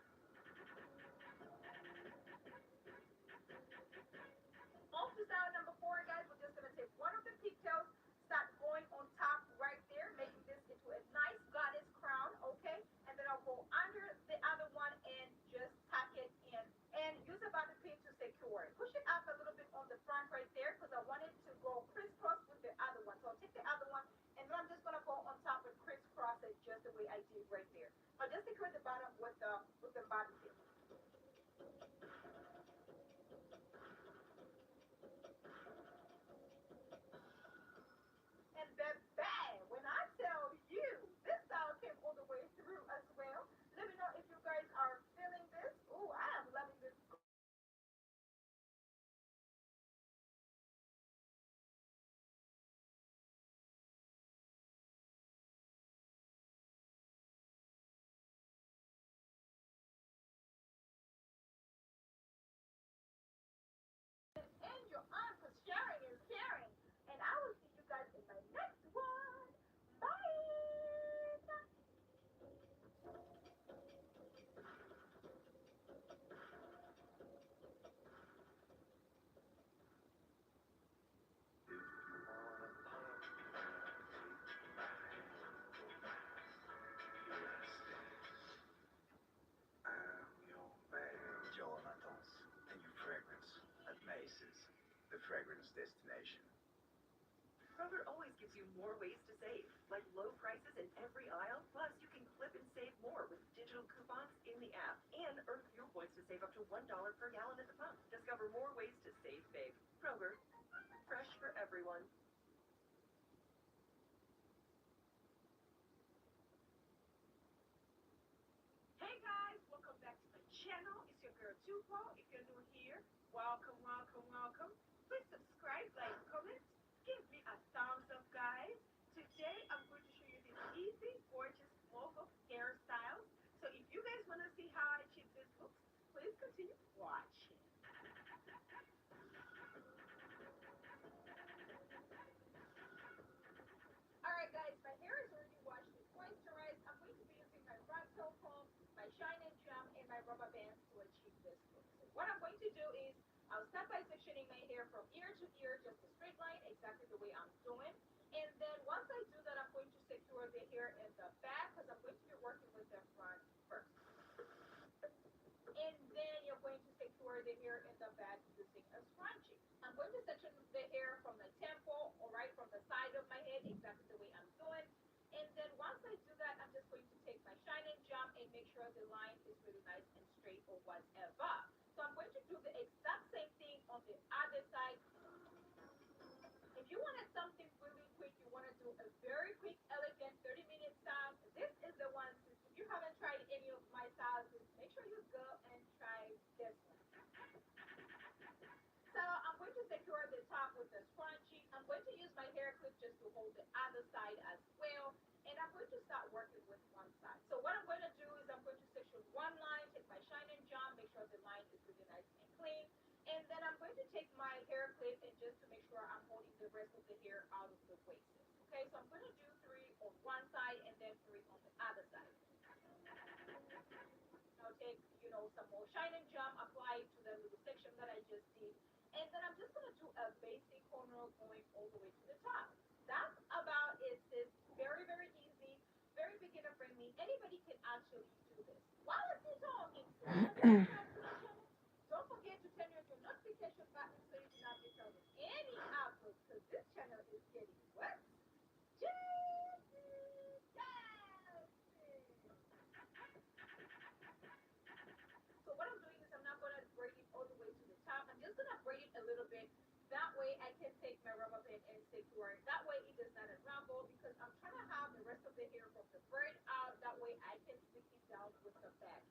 F: On to style number four, guys. We're just gonna take one of the pigtails, start going on top right there, making this into a nice goddess crown, okay? And then I'll go under the other one and just tack it in. And use a bobby pin to secure it. Push it up a little bit on the front right there because I want it to go crisscross with the other one. So I'll take the other one and then I'm just gonna go on top and crisscross it just the way I did right there. I'll just secure the bottom with the bobby pin. And then bang, when I tell you this style came all the way through as well. Let me know if you guys are feeling this. Oh, I am loving this goddess crown. Let me know if you guys are feeling this. This is the one that I got from Amazon Says. And then I'm going to take my shining jam and make sure the line is really nice and straight or whatsoever. And then I'm going to take my shining jam and make sure the line is really nice and clean. And your aunt was sharing is caring. And I will see you guys in my next one. Bye.
C: If you wanna puff I'm your MadamDeon and your fragrance at Macy's, the fragrance destination.
E: Kroger always gives you more ways to save, like low prices in every aisle. Plus, you can clip and save more with digital coupons in the app and earn fuel points to save up to $1 per gallon at the pump. Discover more ways to save big. Kroger, fresh for everyone.
F: Hey guys, welcome back to my channel. It's your girl Tupo. If you're new here, welcome, welcome, welcome. Please subscribe, like, comment, give me a thumbs up, guys. Today I'm going to show you these easy, gorgeous mohawk hairstyles. So if you guys want to see how I achieve these looks, please continue watching. Alright guys, my hair is already washed and moisturized. I'm going to be using my Roxel comb, my Shine and Jam, and my rubber bands to achieve this look. So what I'm going to do is I'll start by sectioning my hair from ear to ear, just a straight line, exactly the way I'm doing. And then once I do that, I'm going to secure the hair in the back because I'm going to be working with the front first. And then you're going to secure the hair in the back using a scrunchie. I'm going to section the hair from the temple, or right from the side of my head, exactly the way I'm doing. And then once I do that, I'm just going to take my shine and jump and make sure the line is really nice and straight or whatever. So I'm going to do the exact same thing on the other side. If you wanted something really quick, you want to do a very quick, elegant 30-minute style, this is the one. If you haven't tried any of my styles, make sure you go and try this one. So I'm going to secure the top with the scrunchie. I'm going to use my hair clip just to hold the other side as well. And I'm going to start working with one side. So what I'm going to do is I'm going to section one line, take my shine and jam, make sure the line is really nice and clean. And then I'm going to take my hair clip and just to make sure I'm holding the rest of the hair out of the waist. Okay, so I'm going to do three on one side and then three on the other side. Now take, some more shine and jam, apply it to the little section that I just did. And then I'm just going to do a basic corner going all the way to the top. That's about it, sis. Very, very easy, very beginner friendly. Anybody can actually do this. While I'm still talking, sis, have you subscribed to my channel? Don't forget to turn on your notification button so you do not miss out on any uploads because this channel is getting what? Juicy! Yes! can take my rubber band and secure it. That way it does not unravel because I'm trying to have the rest of the hair from the braid out. That way I can slick it down with the bag.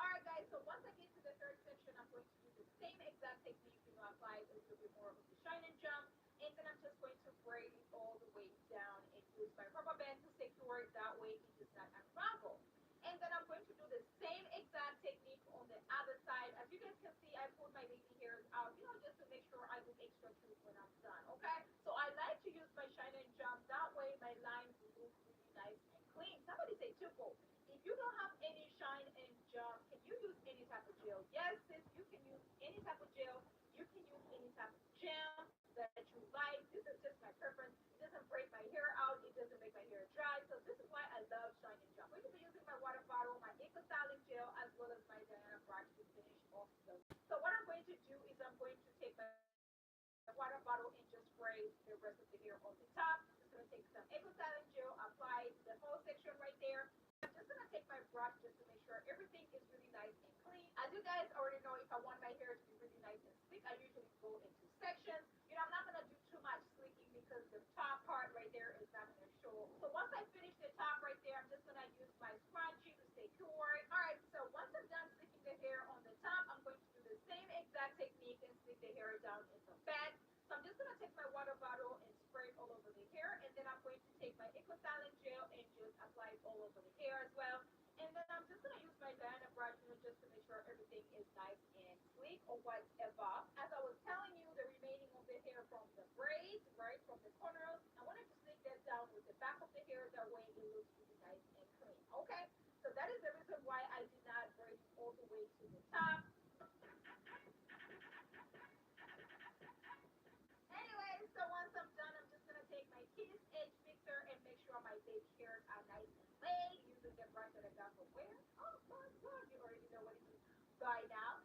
F: Alright guys, so once I get to the third section, I'm going to do the same exact technique, apply a little bit more of the shine and jump, and then I'm just going to braid it all the way down and use my rubber band to secure it. That way it does not unravel. And then I'm going to do the same exact technique on the other side. As you guys can see, I pulled my baby hairs out, just to make sure I look extra cute when I'm done, okay? So I like to use my shine and jump. That way my lines will look really nice and clean. Somebody say Tuko. If you don't have any shine and jump, can you use any type of gel? Yes, sis, you can use any type of gel. You can use any type of gel that you like. This is just my preference. It doesn't break my hair out. It doesn't make my hair dry. So this is why I love shine and jump. I'm going to be using my water bottle, my Eco Styling gel, as well as my Diana brush to finish off the. So what I'm going to do is I'm going to take my water bottle and just spray the rest of the hair on the top. Just going to take some Eco Styling gel, apply the whole section right there. I'm just going to take my brush just to make sure everything is really nice and clean. As you guys already know, if I want my hair to be really nice and slick, I usually go into sections. I'm not going to do too much slicking because the top part right there is not going to show. So once I finish the top right there, I'm just going to use my scrunchie to secure it. Alright, so once I'm done slicking the hair on the top, I'm going to do the same exact technique and slick the hair down in the back. So I'm just going to take my water bottle and spray it all over the hair, and then I'm going to take my Eco Styling gel and just apply it all over the hair as well. And then I'm just going to use my Diana brush, just to make sure everything is nice and sleek or whatever. As I was telling you, the remaining of the hair from the braids, right, from the corners, I wanted to slick that down with the back of the hair. That way it looks really nice and clean. Okay? So that is the reason why I did not braid it all the way to the top. Anyway, so once I'm done, I'm just gonna take my Kiss Edge mixer and make sure my baby hairs are nice and laid using the brush that I got from where? Oh my god, you already know what it is by now.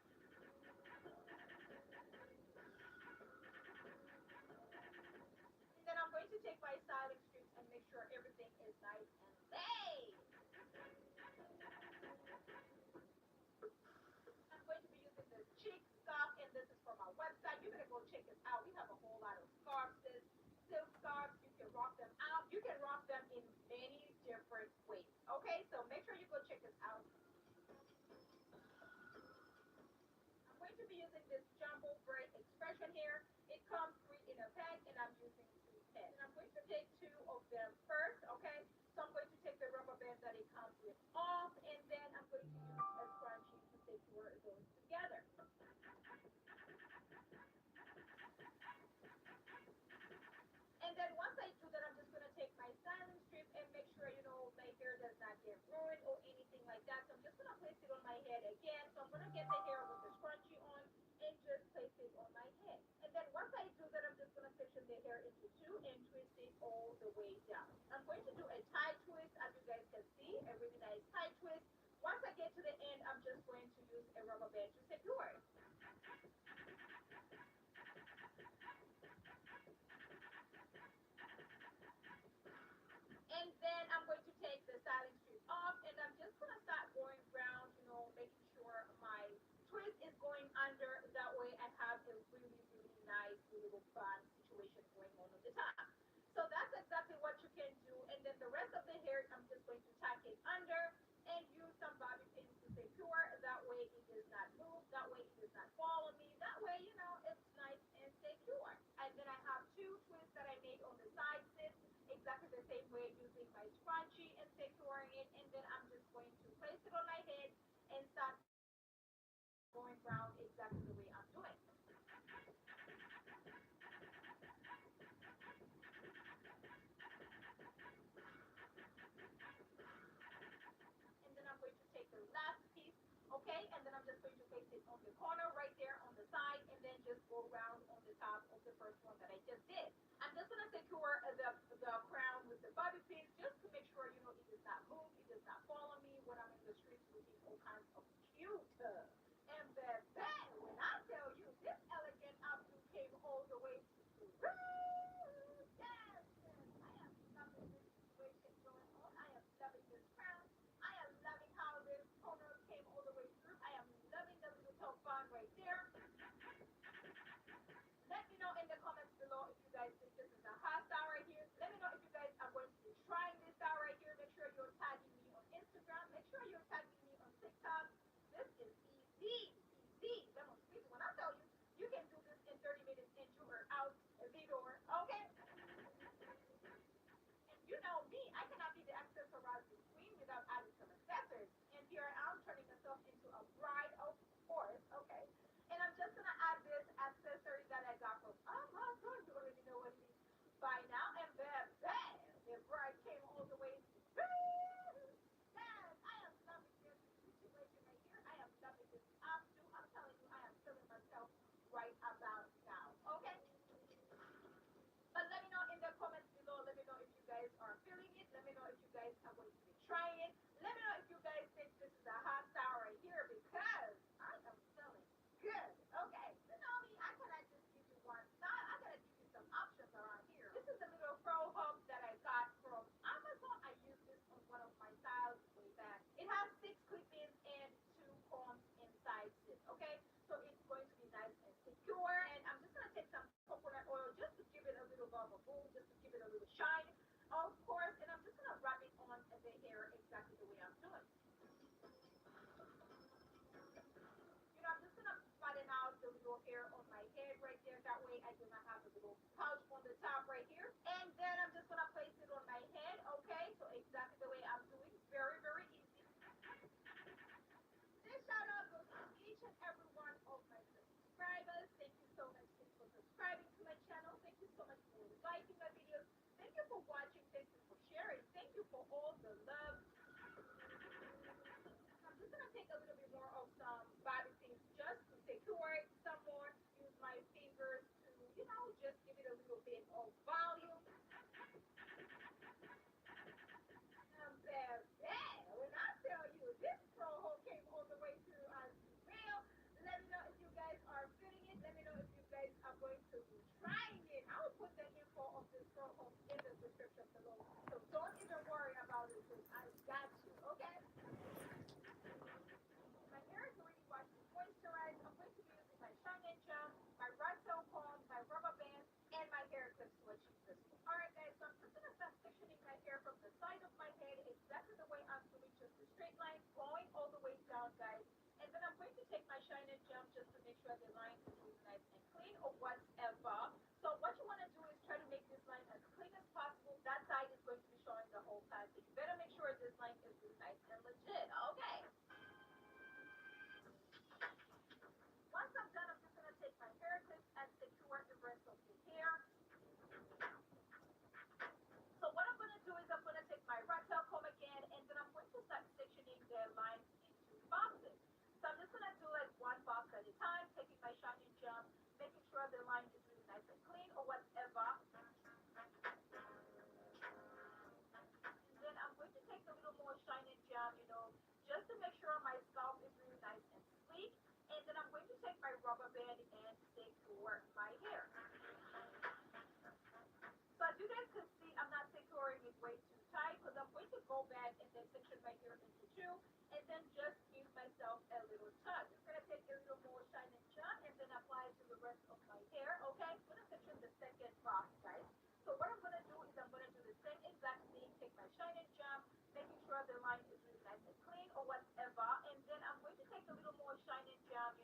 F: And then I'm going to take my styling strips and make sure everything is nice and laid. I'm going to be using this chick scarf, and this is from our website. You better go check us out. We have a whole lot of scarves, silk scarves. You can rock them out. You can rock them in many different ways. Okay, so make sure you go check us out. I'm going to be using this jumbo braid expression here. It comes three in a pack, and I'm using two pairs. And I'm going to take two of them first, okay? So I'm going to take the rubber band that it comes with off, and then I'm going to use a scrunchie to secure those together. And then once I do that, I'm just going to take my styling strip and make sure, my hair does not get ruined or anything like that. So I'm just going to place it on my head again. So I'm going to get the hair with the scrunchie on and just place it on my head. And then once I do that, I'm just going to section the hair into two and twist it all the way down. I'm going to do a tie twist, as you guys can see, a really nice tie twist. Once I get to the end, I'm just going to use a rubber band to secure it. And then I'm going to take the styling strip off, and I'm just going to start going around, making sure my twist is going under. That way I have a really, really nice little bun situation going on the top. So that's exactly what you can do. And then the rest of the hair, I'm just going to tack it under and use some bobby pins to secure. That way it does not move. That way it does not fall on me. That way, it's nice and secure. And then I have two twists that I made on the side, sis, exactly the same way using my scrunchie and securing it. And then I'm just going to place it on my head and start going around exactly the way I'm doing. And then I'm going to take the last piece, okay? And then I'm just going to place it on the corner right there on the side, and then just go around on the top of the first one that I just did. I'm just going to secure the crown with the bobby pins just to make sure, it does not move, it does not fall on me when I'm in the streets looking all kinds of cute. And baby, when I tell you this elegant outfit came all the way to Peru, yes, I am loving this situation going on. I am loving this crown. I am loving how this corner came all the way through. I am loving the little top bun right there. boom, just to give it a little shine, of course. And I'm just gonna wrap it on the hair exactly the way I'm doing. I'm just gonna flatten out the little hair on my head right there. That way I do not have a little pouch on the top right here. And then I'm just gonna place it on my head, okay? So exactly the way I'm doing. Very, very easy. This shout out goes to each and every one of my subscribers. Thank you so much for subscribing to my channel. Thank you so much for liking my videos. Thank you for watching. Thank you for sharing. Thank you for all the love. I'm just gonna take a little bit more of some body things just to secure it some more. Use my fingers to, just give it a little bit of volume. When I tell you this stroll came all the way to real, let me know if you guys are feeling it. Let me know if you guys are going to be trying it. I will put the info of this stroll in the description below. So don't even worry about it because I got you, okay? My hair is already washed and moisturized. I'm going to be using my shine and gel, my red cell comb, my rubber band, and my hair clips switching system. Alright guys, so I'm just going to start sectioning my hair from the side of my head exactly the way I'm doing, just a straight line going all the way down, guys. And then I'm going to take my shine and gel just to make sure the line is really nice and clean or whatever. So what you want to do is try to make this line as clean as possible. That side is going to be showing the whole time. So you better make sure this line is really nice and legit, okay? Once I'm done, I'm just going to take my hair clips and secure the rest of the hair. So what I'm going to do is I'm going to take my rat tail comb again, and then I'm going to start sectioning the lines into boxes. So I'm just going to do like one box at a time, taking my shining gel, making sure the line is really nice and clean or whatever. And then I'm going to take a little more shining gel, just to make sure my scalp is really nice and sleek. And then I'm going to take my rubber band and secure my hair. So as you guys can see, I'm not securing it way too tight because I'm going to go back and then section my hair into two and then just give myself a little tug. I'm going to take a little more shine and gel and then apply it to the rest of my hair, okay? I'm going to section the second box, guys. So what I'm going to do is I'm going to do the same exact thing, take my shine and gel, making sure the line is really nice and clean or whatever, and then I'm going to take a little more shine and gel,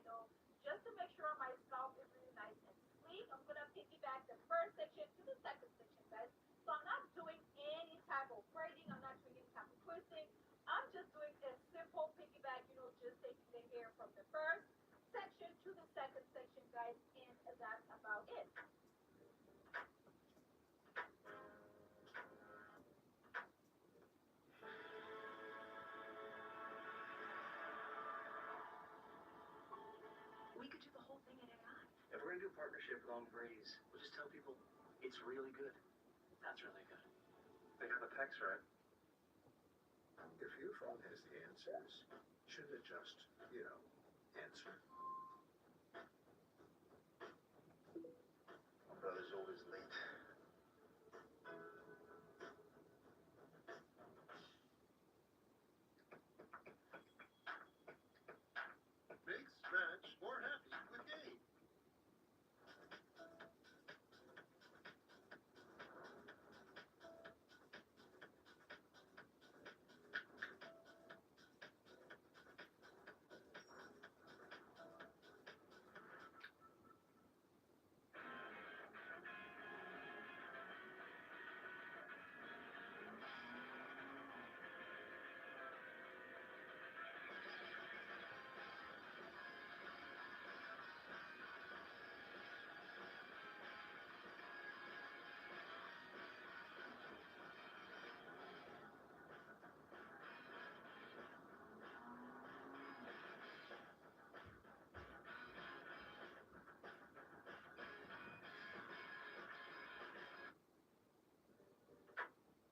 F: just to make sure my scalp is really nice and sleek. I'm going to piggyback the first section to the second section, guys. So I'm not doing any type of braiding. I'm not doing any type of twisting. I'm just doing a simple piggyback, just taking the hair from the first section to the second section, guys, and that's about it.
D: We could do the whole thing in AI. If we're gonna do a partnership with Long Brady's, we'll just tell people it's really good. That's really good. They got the text right.
C: If your phone has the answers, shouldn't it just, answer? My brother's always late. Mix, match, more happy with Game.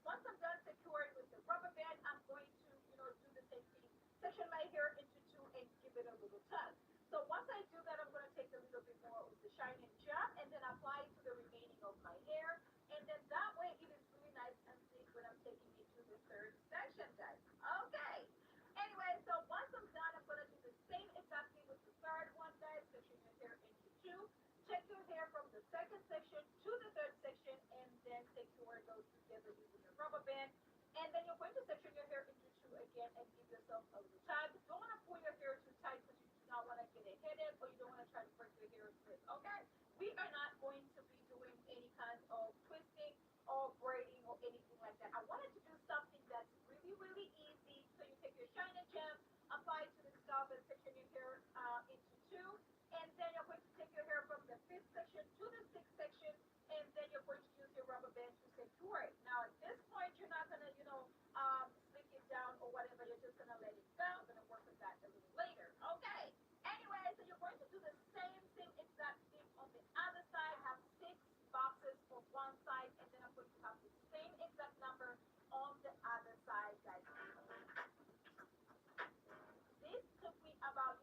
F: Once I'm done securing with the rubber band, I'm going to, do the same thing. Section my hair into two and give it a little tug. So once I do that, I'm going to take a little bit more of the shining gel and then apply it to the remaining of my hair. And then that way it is really nice and thick when I'm taking it to the third section, guys. Okay. Anyway, so once I'm done, I'm going to do the same exact thing with the third one, guys. Section your hair into two. Check your hair from the second section to the third section and been using your rubber band. And then you're going to section your hair into two again and give yourself a little time. You don't want to pull your hair too tight because you do not want to get a headache or you don't want to try to break your hair split. Okay? We are not going to be doing any kinds of twisting or braiding or anything like that. I wanted to do something that's really, really easy. So you take your shine and gem, apply it to the scalp and section your hair into two. And then you're going to take your hair from the fifth section to the sixth section, and then you're going to use your rubber band to secure it. Now, at this point, you're not gonna, slick it down or whatever. You're just gonna let it go. I'm gonna work with that a little later. Okay. Anyway, so you're going to do the same exact thing on the other side. Have six boxes for one side, and then I'm going to have the same exact number on the other side, guys. This took me about,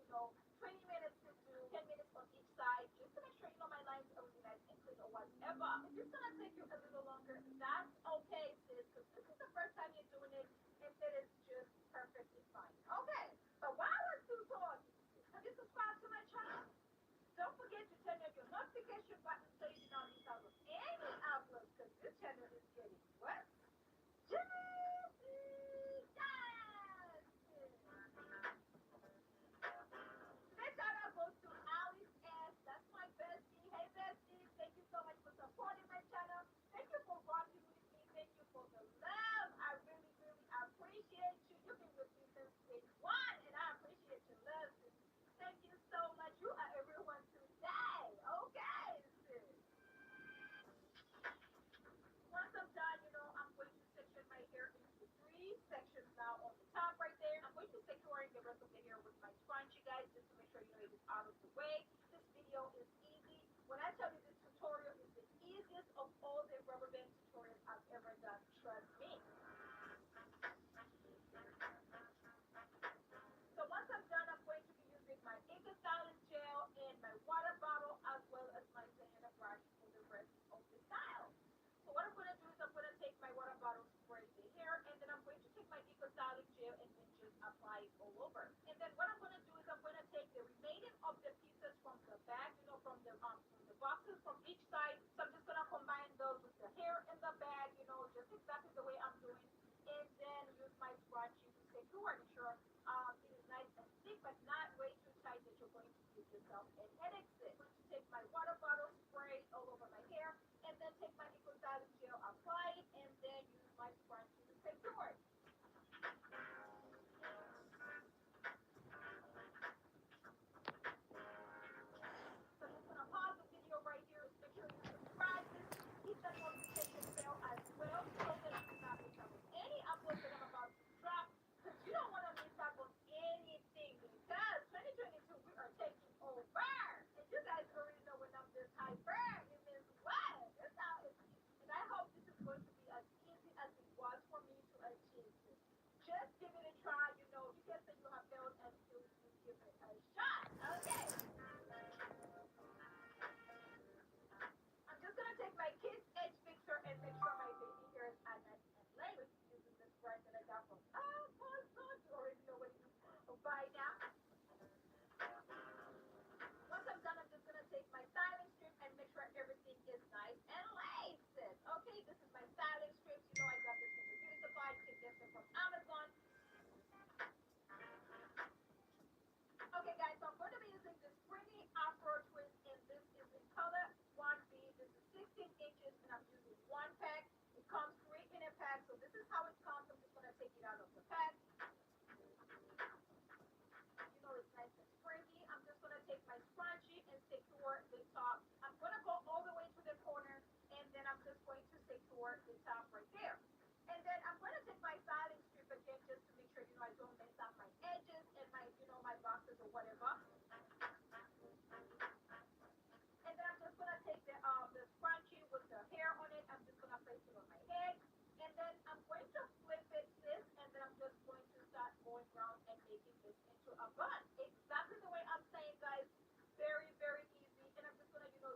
F: 20 minutes to do, 10 minutes on each side, just to make sure, my lines are really nice and clean or whatever. If it's going to take you a little longer, that's okay, sis, because this is the first time you're doing it, and it is just perfectly fine. Okay, but while we're still talking, have you subscribed to my channel? Don't forget to turn on your notification button so you do not miss out on any uploads, because this channel is getting what? Juicy! Yes! Today's shout out goes to Alice S. That's my bestie. Hey bestie, thank you so much for supporting my channel. Thank you for rocking with me. Thank you for the love. I really, really appreciate you. You've been with me since day one, and I appreciate your love, sis. Thank you so much. You are everyone today. Okay, sis. Once I'm done, I'm going to section my hair into three sections now on the top right there. I'm going to securing the rest of the hair with my sponge, you guys, just to make sure it is out of the way. This video is easy. When I tell you this tutorial is the easiest of all the rubber band tutorials I've ever done, trust me. So once I'm done, I'm going to be using my ink styling gel and my water bottle as well as my Diana brush for the rest of the style. So what I'm going to do is I'm going to take my water bottle, spray the hair, and then I'm going to take my eco styling gel and then just apply it all over. And then what I'm going to do is I'm going to take the remaining of the pieces from the bag, from the boxes from each side. So I'm just going to combine those with the hair in the bag, just exactly the way I'm doing. And then use my scrunchie to secure it. Sure, it is nice and thick, but not way too tight that you're going to give yourself a headache. I'm going to take my water bottle, spray all over my hair, and then take my eco styling gel, apply it, and then use my scrunchie to secure it. So I'm just gonna pause the video right here. Make sure you subscribe, hit that notification bell as well, so that you do not miss out on any uploads that I'm about to drop. Because you don't want to miss out on anything. Because 2022 we are taking over, and you guys already know when I'm this hyper, it means what? That's how it is. And I hope this is going to be as easy as it was for me to achieve this. Just give it a try. You can say you have failed until you give it a shot. Okay. I'm just gonna take my Kiss Edge Fixer and make sure my baby hairs are nice and laid using this brand that I got from Amazon. You already know what it is by now. Once I'm done, I'm just gonna take my styling strip and make sure everything is nice and laid, sis. Okay, this is my styling strips. I got this from the beauty supply. You can get them from Amazon. Okay, guys, so I'm going to be using this springy Afro twist, and this is in color 1B. This is 16 inches, and I'm using one pack. It comes three in a pack, so this is how it comes. I'm just going to take it out of the pack. It's nice and springy. I'm just going to take my scrunchie and secure the top. I'm going to go all the way to the corner, and then I'm just going to secure the top right there. And then I'm going to take my styling strip again just to make sure, I don't mess up my edges and my boxes or whatever. And then I'm just going to take the scrunchie with the hair on it. I'm just going to place it on my head. And then I'm going to flip it this, and then I'm just going to start going around and making this into a bun. Exactly the way I'm saying, guys. Very, very easy. And I'm just going to,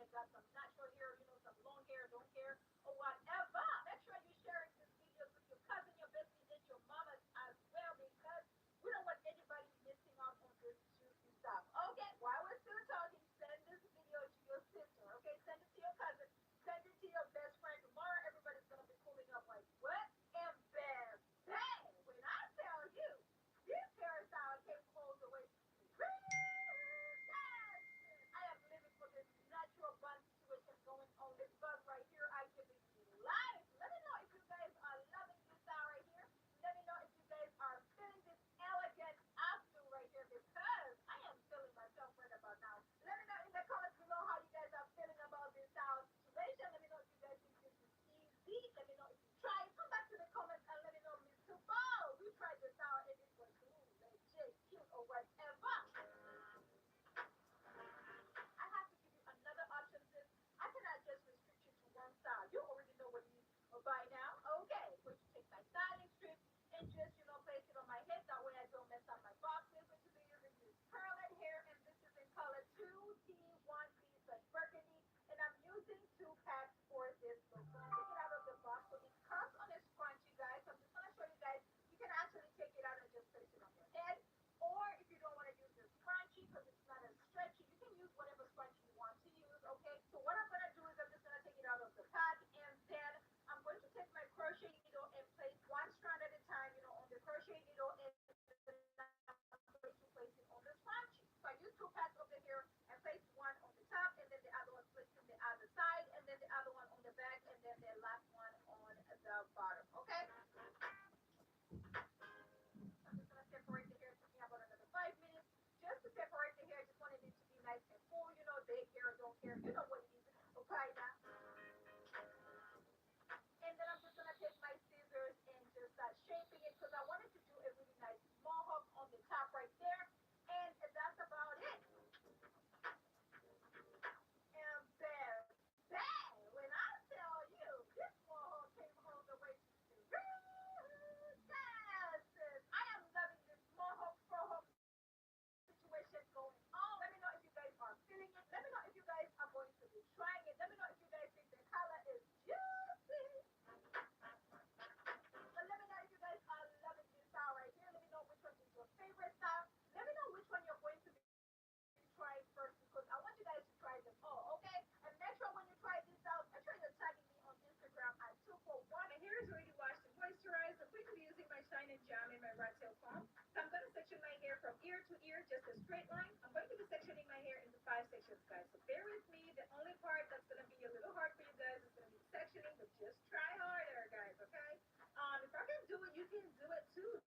F: and got some natural hair, some long hair, don't care, or whatever. Make sure you're sharing this videos with your cousin, your bestie, and your mamas as well because we don't want anybody missing out on this juicy stuff. Okay, while we're still talking, send this video to your sister. Okay, send it to your cousin, send it to your best friend. Tomorrow, everybody's gonna be pulling up like, what? And bam, bang! When I tell you, this hairstyle came all the way. Yes! I am living for this natural bun situation going on. This bun right here, I give it life. Let me know if you guys are loving this style right here. Let me know if you guys are feeling this elegant updo right here because I am feeling myself right about now. Let me know in the comments below how you guys are feeling about this style situation. Let me know if you guys think this is easy. Let me know if you try it. Come back to the comments and let me know, Miss Tupo. We tried this style and it was legit cute or whatever. I have to give you another option, sis. I cannot just restrict you to one style. You already know what it is by now. Okay, going to take my styling strip and just, place it on my head. That way I don't mess up my box. We're going to be using this curling hair, and this is in color 2T1B, such burgundy. And I'm using 2 packs for this look. So I'm taking it out of the box. So it comes on a scrunchie, guys. So I'm just going to show you guys. You can actually take it out and just place it on your head. Or if you don't want to use the scrunchie because it's not as stretchy, you can use whatever scrunchie you want to use, okay? So what I'm going to do is I'm just going to take it out of the pack and then I'm going to take my crochet needle and place one strand at a time, on the crochet needle and then I'm going to place it on the scrunchie. So I use 2 packs of the hair and place one on the top and then the other one placed on the other side and then the other one on the back and then the last one on the bottom, okay? I'm just gonna separate the hair. It took me about another 5 minutes just to separate the hair. I just wanted it to be nice and full, big hair, don't care, you know what it is. Okay, now. And then I'm just gonna take my scissors and just start shaping it because I wanted to do a really nice mohawk on the top right there. And that's about it. And bam, bam! When I tell you this mohawk came all the way. Yes, I am loving this mohawk frohawk situation going on. Let me know if you guys are feeling it. Let me know if you guys are going to be trying it. Let me know if you guys think the color is juicy. But let me know if you guys are loving this style right here. Let me know which one is your favorite style. Let me know which one you're going to be trying first because I want you guys to try them all, okay? And make sure when you try these styles, make sure you're tagging me on Instagram at 241. My hair is already washed and moisturized. I'm going to be using my Shine and Jam in my rat tail comb. So I'm going to section my hair from ear to ear, just a straight line. I'm going to be sectioning my hair into 5 sections, guys. So bear with me. The only part that's going to be a little hard for you guys is going to be the sectioning, but just try harder, guys, okay? If I can do it, you can do it too.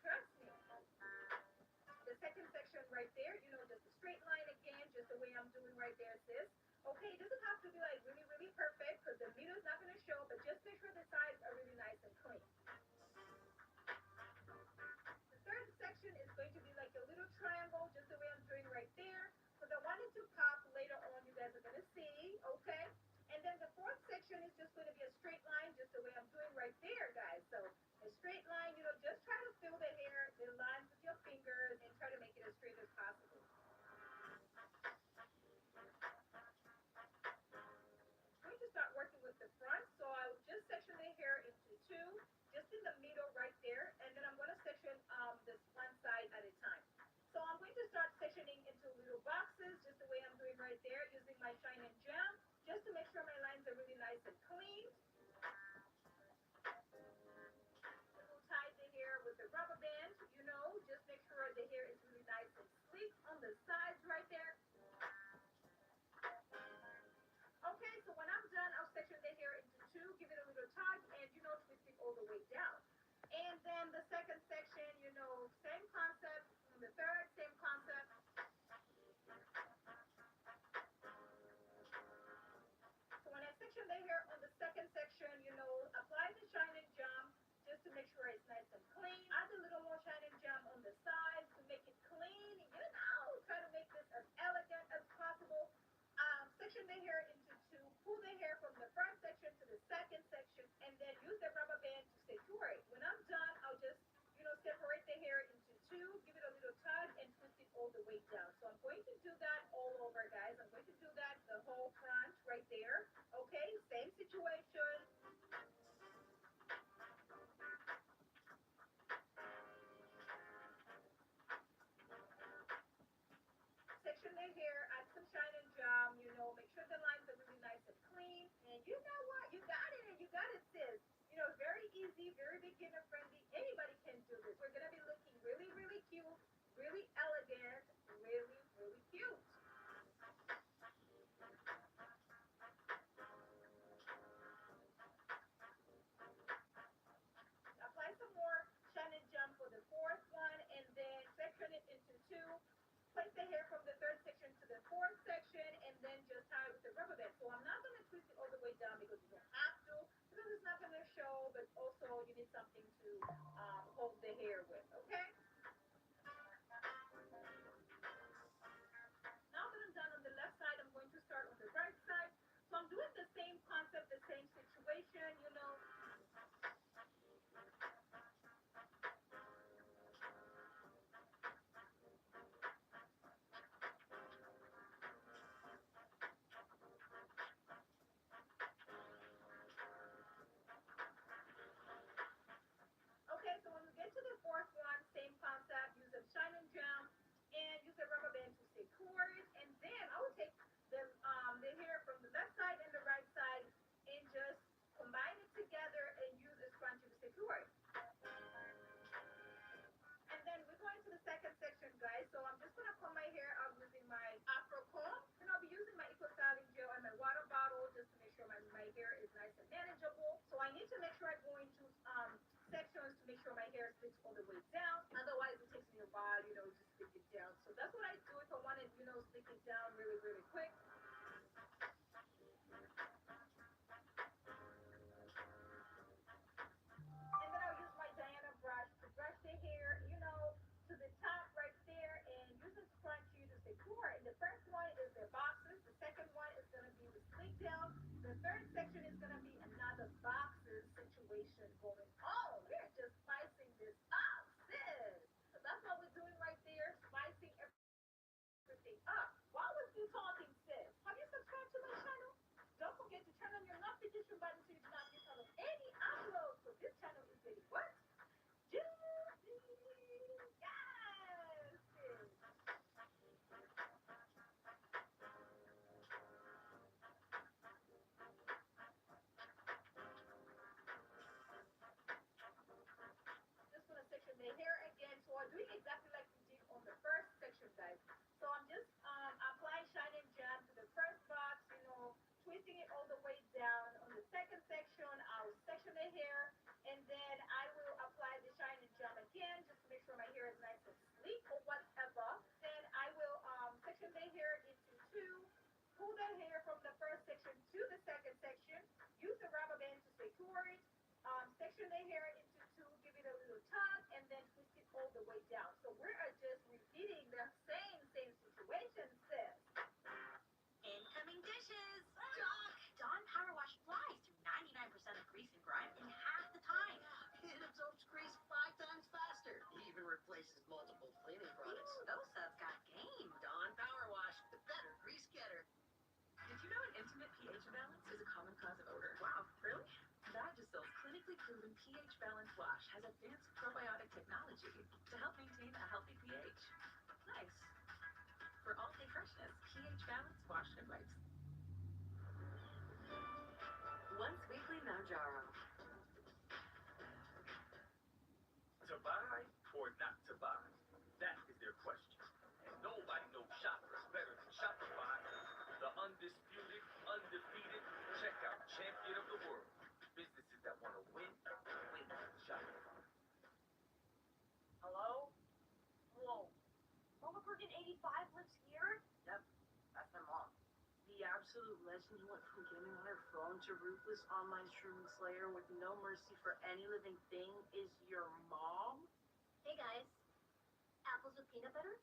F: Trust me. The second section right there, just a straight line again, just the way I'm doing right there, sis. Okay, it doesn't have to be like really, really perfect because the middle is not going to show, but just make sure the sides are really nice and clean. The third section is going to be like a little triangle, just the way I'm doing right there, because I want it to pop later on. You guys are going to see, okay? And then the fourth section is just going to be a straight line, just the way I'm doing right there, guys. So a straight line, just try to fill the hair, the lines with your fingers, and try to make it as straight as possible. I'm going to start working with the front, so I'll just section the hair into 2, just in the middle right there, and then I'm going to section this one side at a time. So I'm going to start sectioning into little boxes, just the way I'm doing right there, using my Shine and Jam, just to make sure my lines are really nice and clean. We'll tie the hair with the rubber band, just make sure the hair is really nice and sleek on the sides right there. Okay, so when I'm done, I'll section the hair into 2, give it a little tug, and twist it all the way down. And then the second section, same concept. And the third, same concept. So when I section the hair on the second section, apply the Shine and Jam just to make sure it's nice and clean. Add a little more Shine and Jam on the sides to make it clean. Try to make this as elegant as possible. Section the hair into 2, pull the hair from the front section to the second section, and then use the rubber band to secure it. When I'm done, I'll just, separate the hair into 2, give it a little tug, and twist it all the way down. So I'm going to do that all over, guys. I'm going to do that the whole right there. Okay, same situation. Section the hair, add some shine and jam, make sure the lines are really nice and clean. And you know what? You got it. You got it, sis. Very easy, very beginner friendly. Anybody can do this. We're going to be looking really, really cute, really elegant, really, really cute. Apply some more shine and jump for the fourth one, and then section it into two. Place the hair from the third section to the fourth section, and then just tie it with the rubber band. So I'm not going to twist it all the way down because you don't have to, because it's not going to show, but also you need something to hold the hair with, okay? Now that I'm done on the left side, I'm going to start on the right side. So I'm doing the same concept, the same situation. Okay, so when we get to the fourth one, same concept, use a shine and jam and use a rubber band to secure it. And then I will take the hair from the left side and the right side and just combine it together and use a scrunchie to secure it. And then we're going to the second section, guys. So I'm just gonna comb my hair out using my Afro comb. And I'll be using my eco styling gel and my water bottle just to make sure my hair is nice and manageable. So I need to make sure I go into sections to make sure my hair sticks all the way down. Otherwise it takes me a while, to stick it down. So that's what I do if I want to, stick it down really, really quick. And then I'll use my Diana brush to brush the hair, to the top right there, and use a scrunchie to secure. And the first one is the boxes. The second one is going to be the slick down. The third section is going to be another boxes situation going on. We're just spicing this up, sis. So that's what we're doing right there, spicing everything up. While we're still talking, sis, have you subscribed to my channel? Don't forget to turn on your notification button so you do not miss out on any uploads. So this channel is really what? Juicy! Yes! Sis. Just gonna section the hair again. So I'm doing exactly like we did on the first section, guys. So I'm just applying shine and jam to the first box, twisting it all the way down. On the second section, I'll section the hair, and then I will apply the shine and jam again just to make sure my hair is nice and sleek or whatever. Then I will section the hair into two, pull the hair from the first section to the second section, use the rubber band to secure it, section the hair into two, give it a little tug, and then twist it all the way down. So we are just repeating the same situation, sis.
B: Incoming dishes! Doc! Dawn Power Wash flies through 99% of grease and grime in half the time.
D: It absorbs grease 5 times faster. It even replaces multiple cleaning products.
B: Ooh, those subs got game.
D: Dawn Power Wash, the better grease getter.
E: Did you know an intimate pH imbalance is a common cause of odor?
B: Wow, really?
E: Vagisil's clinically proven pH balance wash has advanced probiotic technology to help maintain a healthy pH. Nice. For all-day freshness, pH balance wash and wipes. Once weekly Manjaro.
C: To buy or not to buy? That is their question. And nobody knows shoppers better than Shopify, the undisputed, undefeated checkout champion of the world. Businesses that want to win with Shopify.
F: Hello? Whoa. Mama Bergen 85 lives here?
G: Yep, that's my mom. The absolute legend who went from gaming on her phone to ruthless online shroom slayer with no mercy for any living thing is your mom?
B: Hey guys, apples with peanut butter?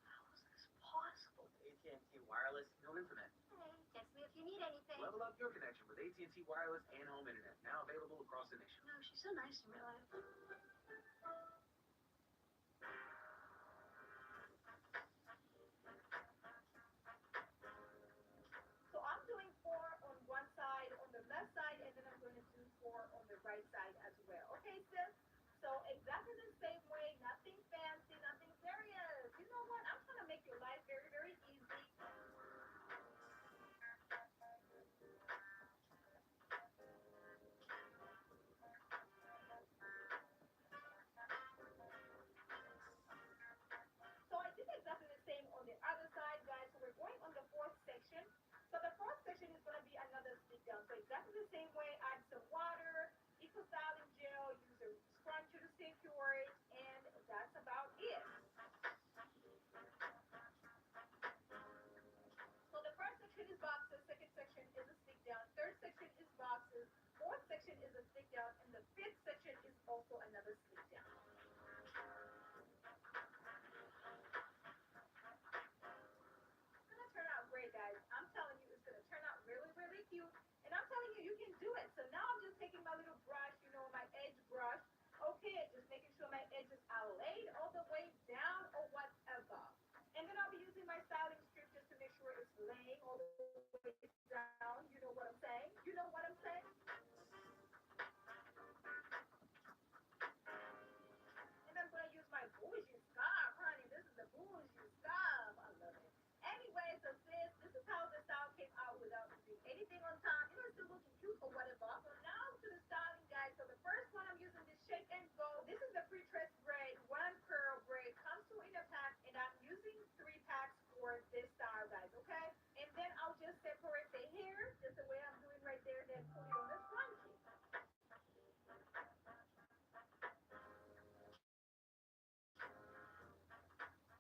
G: How is this possible?
D: AT&T Wireless and Home Internet.
B: Hey, text me if you need anything.
C: Level up your connection with AT&T Wireless and Home Internet. Now available across the nation.
G: No, she's so nice in real life.
F: So I'm doing 4 down. You know what I'm saying? You know what I'm saying? And I'm gonna use my bougie scarf, honey. This is a bougie scarf. I love it. Anyway, so sis, this is how the style came out without using anything on top. You know, it's still looking cute or whatever. So now to the styling, guys. So the first one, I'm using this shake and go. This is the pre-tressed braid, one curl braid. Comes two in a pack, and I'm using three packs for this style, guys. Okay. And then I'll just separate the hair, just the way I'm doing right there, then put it on the scrunchie.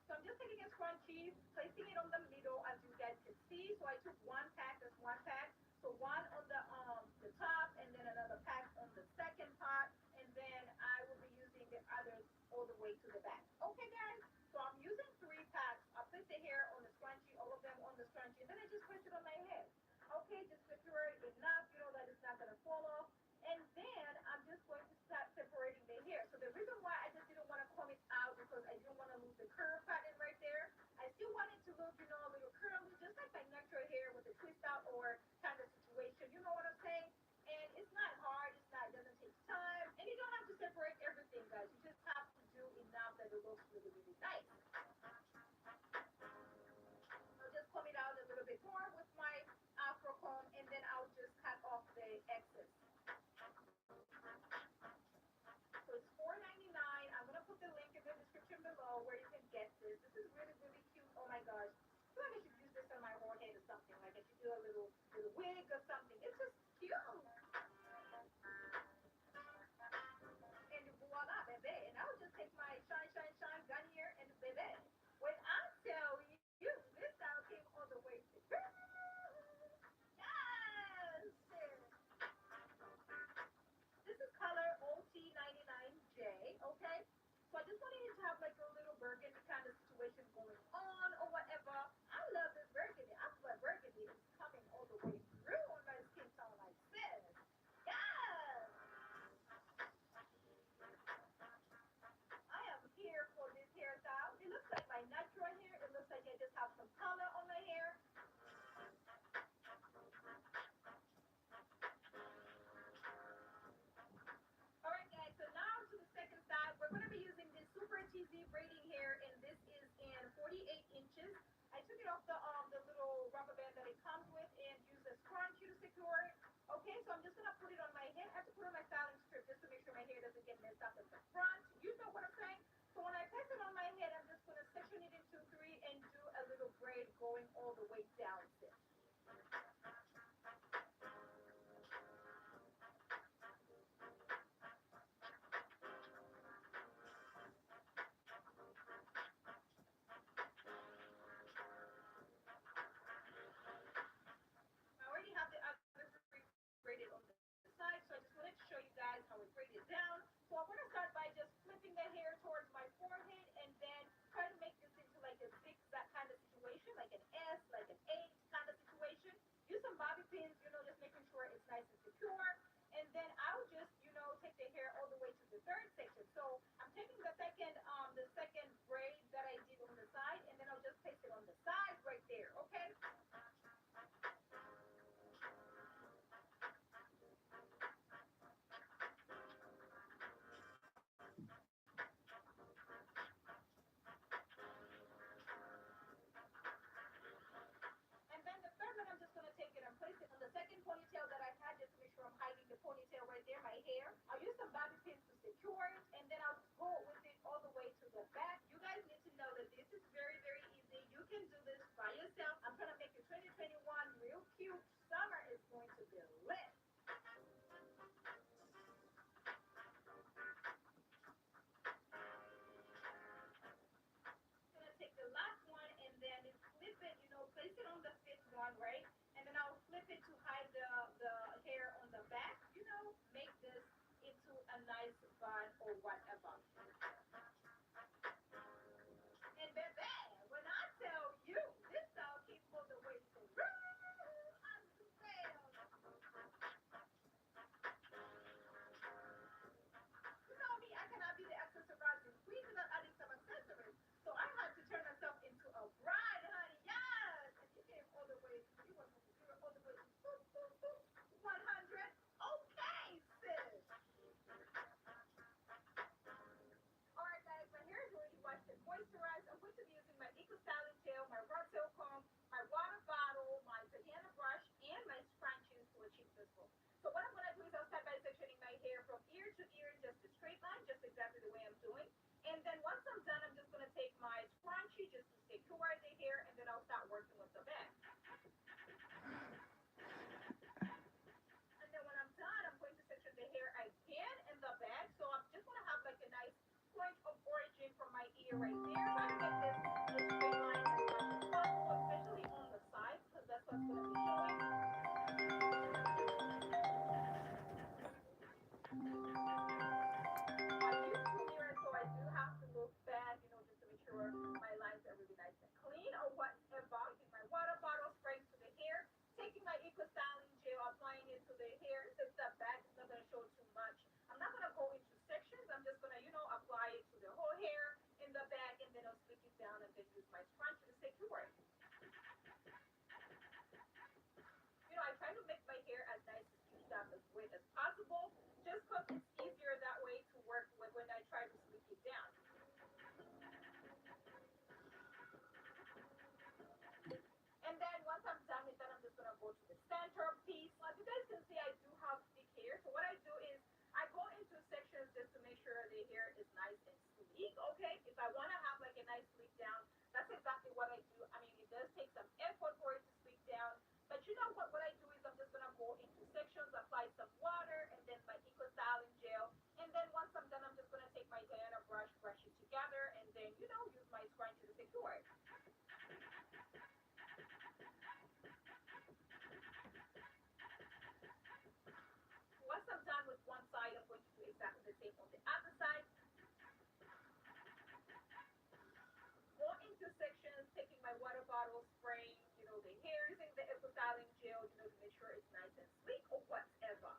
F: So I'm just taking a scrunchie, placing it on the middle, as you guys can see. So I took one pack, that's one pack. So one on the top, and then another pack on the second part, and then I will be using the others all the way to the back. Okay, guys. So I'm using three packs. I place the hair on the scrunchie, all of them on the scrunchie, and then I just place it on my head. Okay, just secure it enough, that it's not gonna fall off. And then I'm just going to start separating the hair. So the reason why I just didn't want to comb it out because I didn't want to lose the curl pattern right there. I still want it to look, a little curly, just like my natural hair with a twist out or kind of situation. You know what I'm saying? And it's not hard. It's not. It doesn't take time. And you don't have to separate everything, guys. You just have to do enough that it looks really, really nice. I'll just comb it out a little bit more with my afro comb, and then I'll just cut off the excess. So it's $4.99. I'm gonna put the link in the description below where you can get this. This is really, really cute. Oh my gosh. I feel like I should use this on my whole head or something. Like I should do a little wig or something. It's just cute. And voila, baby. And I'll just take my shine, shine, shine gun here and baby. When I tell you this style came all the way to yes. This is color OT99J, okay? So I just wanted it to have like a little burgundy kind of situation going on or whatever. I love this burgundy. I feel like burgundy is coming all the way through on my skin tone like this. Yes! I am here for this hairstyle. It looks like my natural hair. It looks like I just have some color on my hair. All right, guys. So now to the second side. We're going to be using this super cheesy braiding hair, and this is in 48 inches. I took it off the little rubber band that it comes with and use a scrunchie to secure it. Okay, so I'm just gonna put it on my head. I have to put it on my styling strip just to make sure my hair doesn't get messed up at the front. You know what I'm saying? So when I place it on my head, I'm just gonna section it into three and do a little braid going all the way down. I already have the other three braided on the side, so I just wanted to show you guys how it braided down. So I'm going to start by just flipping the hair towards my forehead and then try to make this into like a zigzag kind of situation, like an S, like an H kind of situation. Use some bobby pins, just making sure it's nice and secure. And then I'll just, take the hair all the way to the third section. So I'm taking the second braid that I did on the side, and then I'll just place it on the side right there, okay? And then the third one, I'm just going to take it and place it on the second ponytail that I had just to make sure I'm hiding the ponytail right there, my hair. I'll use some bobby pins to secure it, and then I'll just go with it all the way to the back. You guys need to know that this is very, very easy. You can do this by yourself. I'm going to make it 2021 real cute. Summer is going to be lit. Gonna take the last one and then flip it, place it on the fifth one, right? And then I'll flip it to hide the hair on the back, make this into a nice bun or whatever. And baby, when I tell you this dog keeps all the way through, I'm thrilled. You know me, I cannot be the accessorizing queen without adding some accessories. So I had to turn myself into a bride, honey. Yes! And you came all the way, you were all So what I'm gonna do is I'll start by sectioning my hair from ear to ear, just a straight line, just exactly the way I'm doing. And then once I'm done, I'm just gonna take my scrunchie just to secure the hair, and then I'll start working with the back. And then when I'm done, I'm going to section the hair again in the back. So I'm just gonna have like a nice point of origin from my ear right there. Try to make this a straight line as much as possible, especially on the sides, because that's what's gonna be showing. I use two mirrors, so I do have to look back, just to make sure my lines are really nice and clean or whatever. Taking my water bottle, spraying to the hair, taking my eco styling gel, applying it to the hair. Since the back is not going to show too much, I'm not going to go into sections. I'm just going to, apply it to the whole hair in the back, and then I'll slick it down and then use my scrunchie to secure it. I try to make my hair as nice and smoothed out as wet as possible, just because it's easier that way to work with when I try to slick it down. And then once I'm done with that, I'm just gonna go to the center piece. As you guys can see, I do have thick hair. So what I do is I go into sections just to make sure the hair is nice and sleek. Okay, if I want to have like a nice sleek down, that's exactly what I do. I mean, it does take some effort for it to sleek down, but you know what? What I do is I'm just gonna go into sections, apply some water, and then my eco styling gel. And then once I'm done, I'm just gonna take my Diana brush, brush it together, and then use my scrunchie to secure it. Once I'm done with one side, I'm going to do exactly the same on the other side. Go into sections, taking my water bottle, spraying, the hair, using the eco styling gel, to make sure it's nice and sleek or whatever.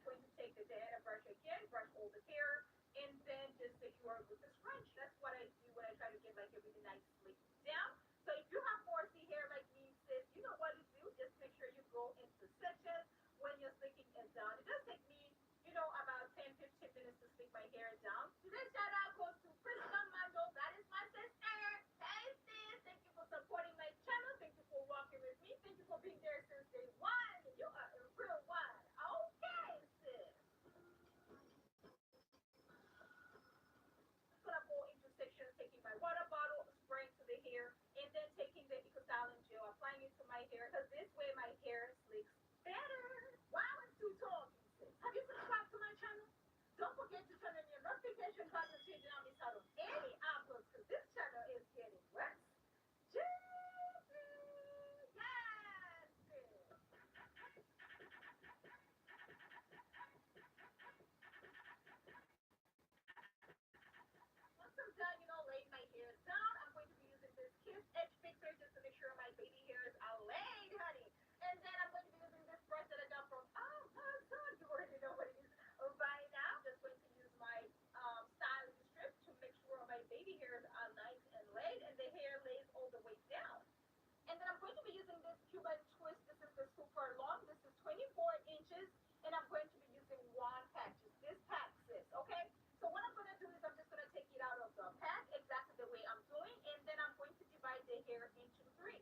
F: Going to take the Diana brush again, brush all the hair, and then just secure it with the scrunch. That's what I do when I try to get like a really nice sleek down. So if you have 4C hair like me, sis, you know what to do. Just make sure you go into sections when you're slicking it down. It does take me, about 10-15 minutes to slick my hair down. Today's shout out goes to Krista Mando. That is my sister. Hey sis, thank you for supporting my channel. Thank you for walking with me. Thank you for being there since day one. You are a real one. Okay, sis. Gonna go into sections, taking my water bottle, spraying to the hair, and then taking the eco styling gel, applying it to my hair, because this way my hair slicks better. Wow, it's too tall, sis. Have you subscribed to my channel? Don't forget to turn on your notification button so you do not miss out on any uploads, because this channel is getting worse. Juicy! Yes, sis. Once I'm done, laying my hair down, I'm going to be using this Kiss Edge Fixer just to make sure my baby hairs are laid, honey. And then I'm going to be using this brush that I got from Amazon. You already know what it is by now. Just going to use my styling strip to make sure my baby hairs are nice and laid, and the hair lays all the way down. And then I'm going to be using this Cuban twist. This is the super long. This is 24 inches. And I'm going to be using one pack, just this pack, sis, okay? So what I'm going to do is I'm just going to take it out of the pack exactly the way I'm doing. And then I'm going to divide the hair into three.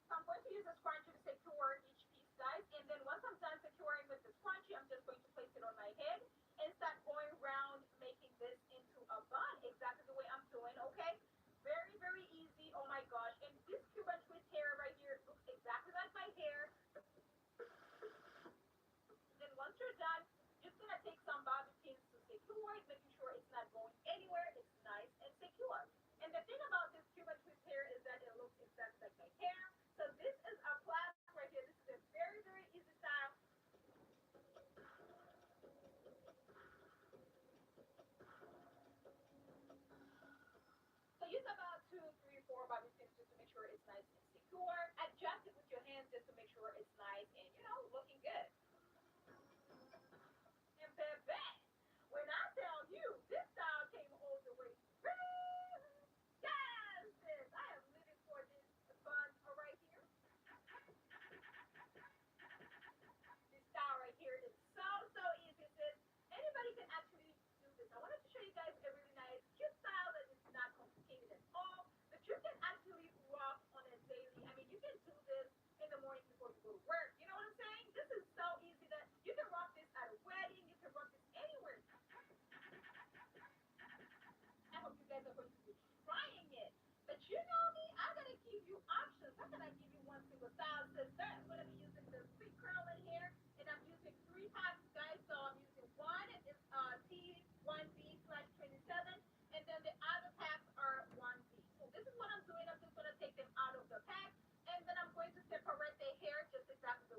F: So I'm going to use a scrunchie to secure each piece, guys. And then once I'm done securing with the scrunchie, I'm just going to place it on my head and start going around making this into a bun exactly the way I'm doing, okay? Very, very easy. Oh my gosh. And this Cuban twist hair right here looks exactly like my hair. you know me, I gotta give you options. How can I give you one single style, sister? I'm gonna be using the quick curling hair, and I'm using three packs, guys. So I'm using one is T1B/27, and then the other packs are 1B. So this is what I'm doing. I'm just gonna take them out of the pack, and then I'm going to separate the hair just exactly the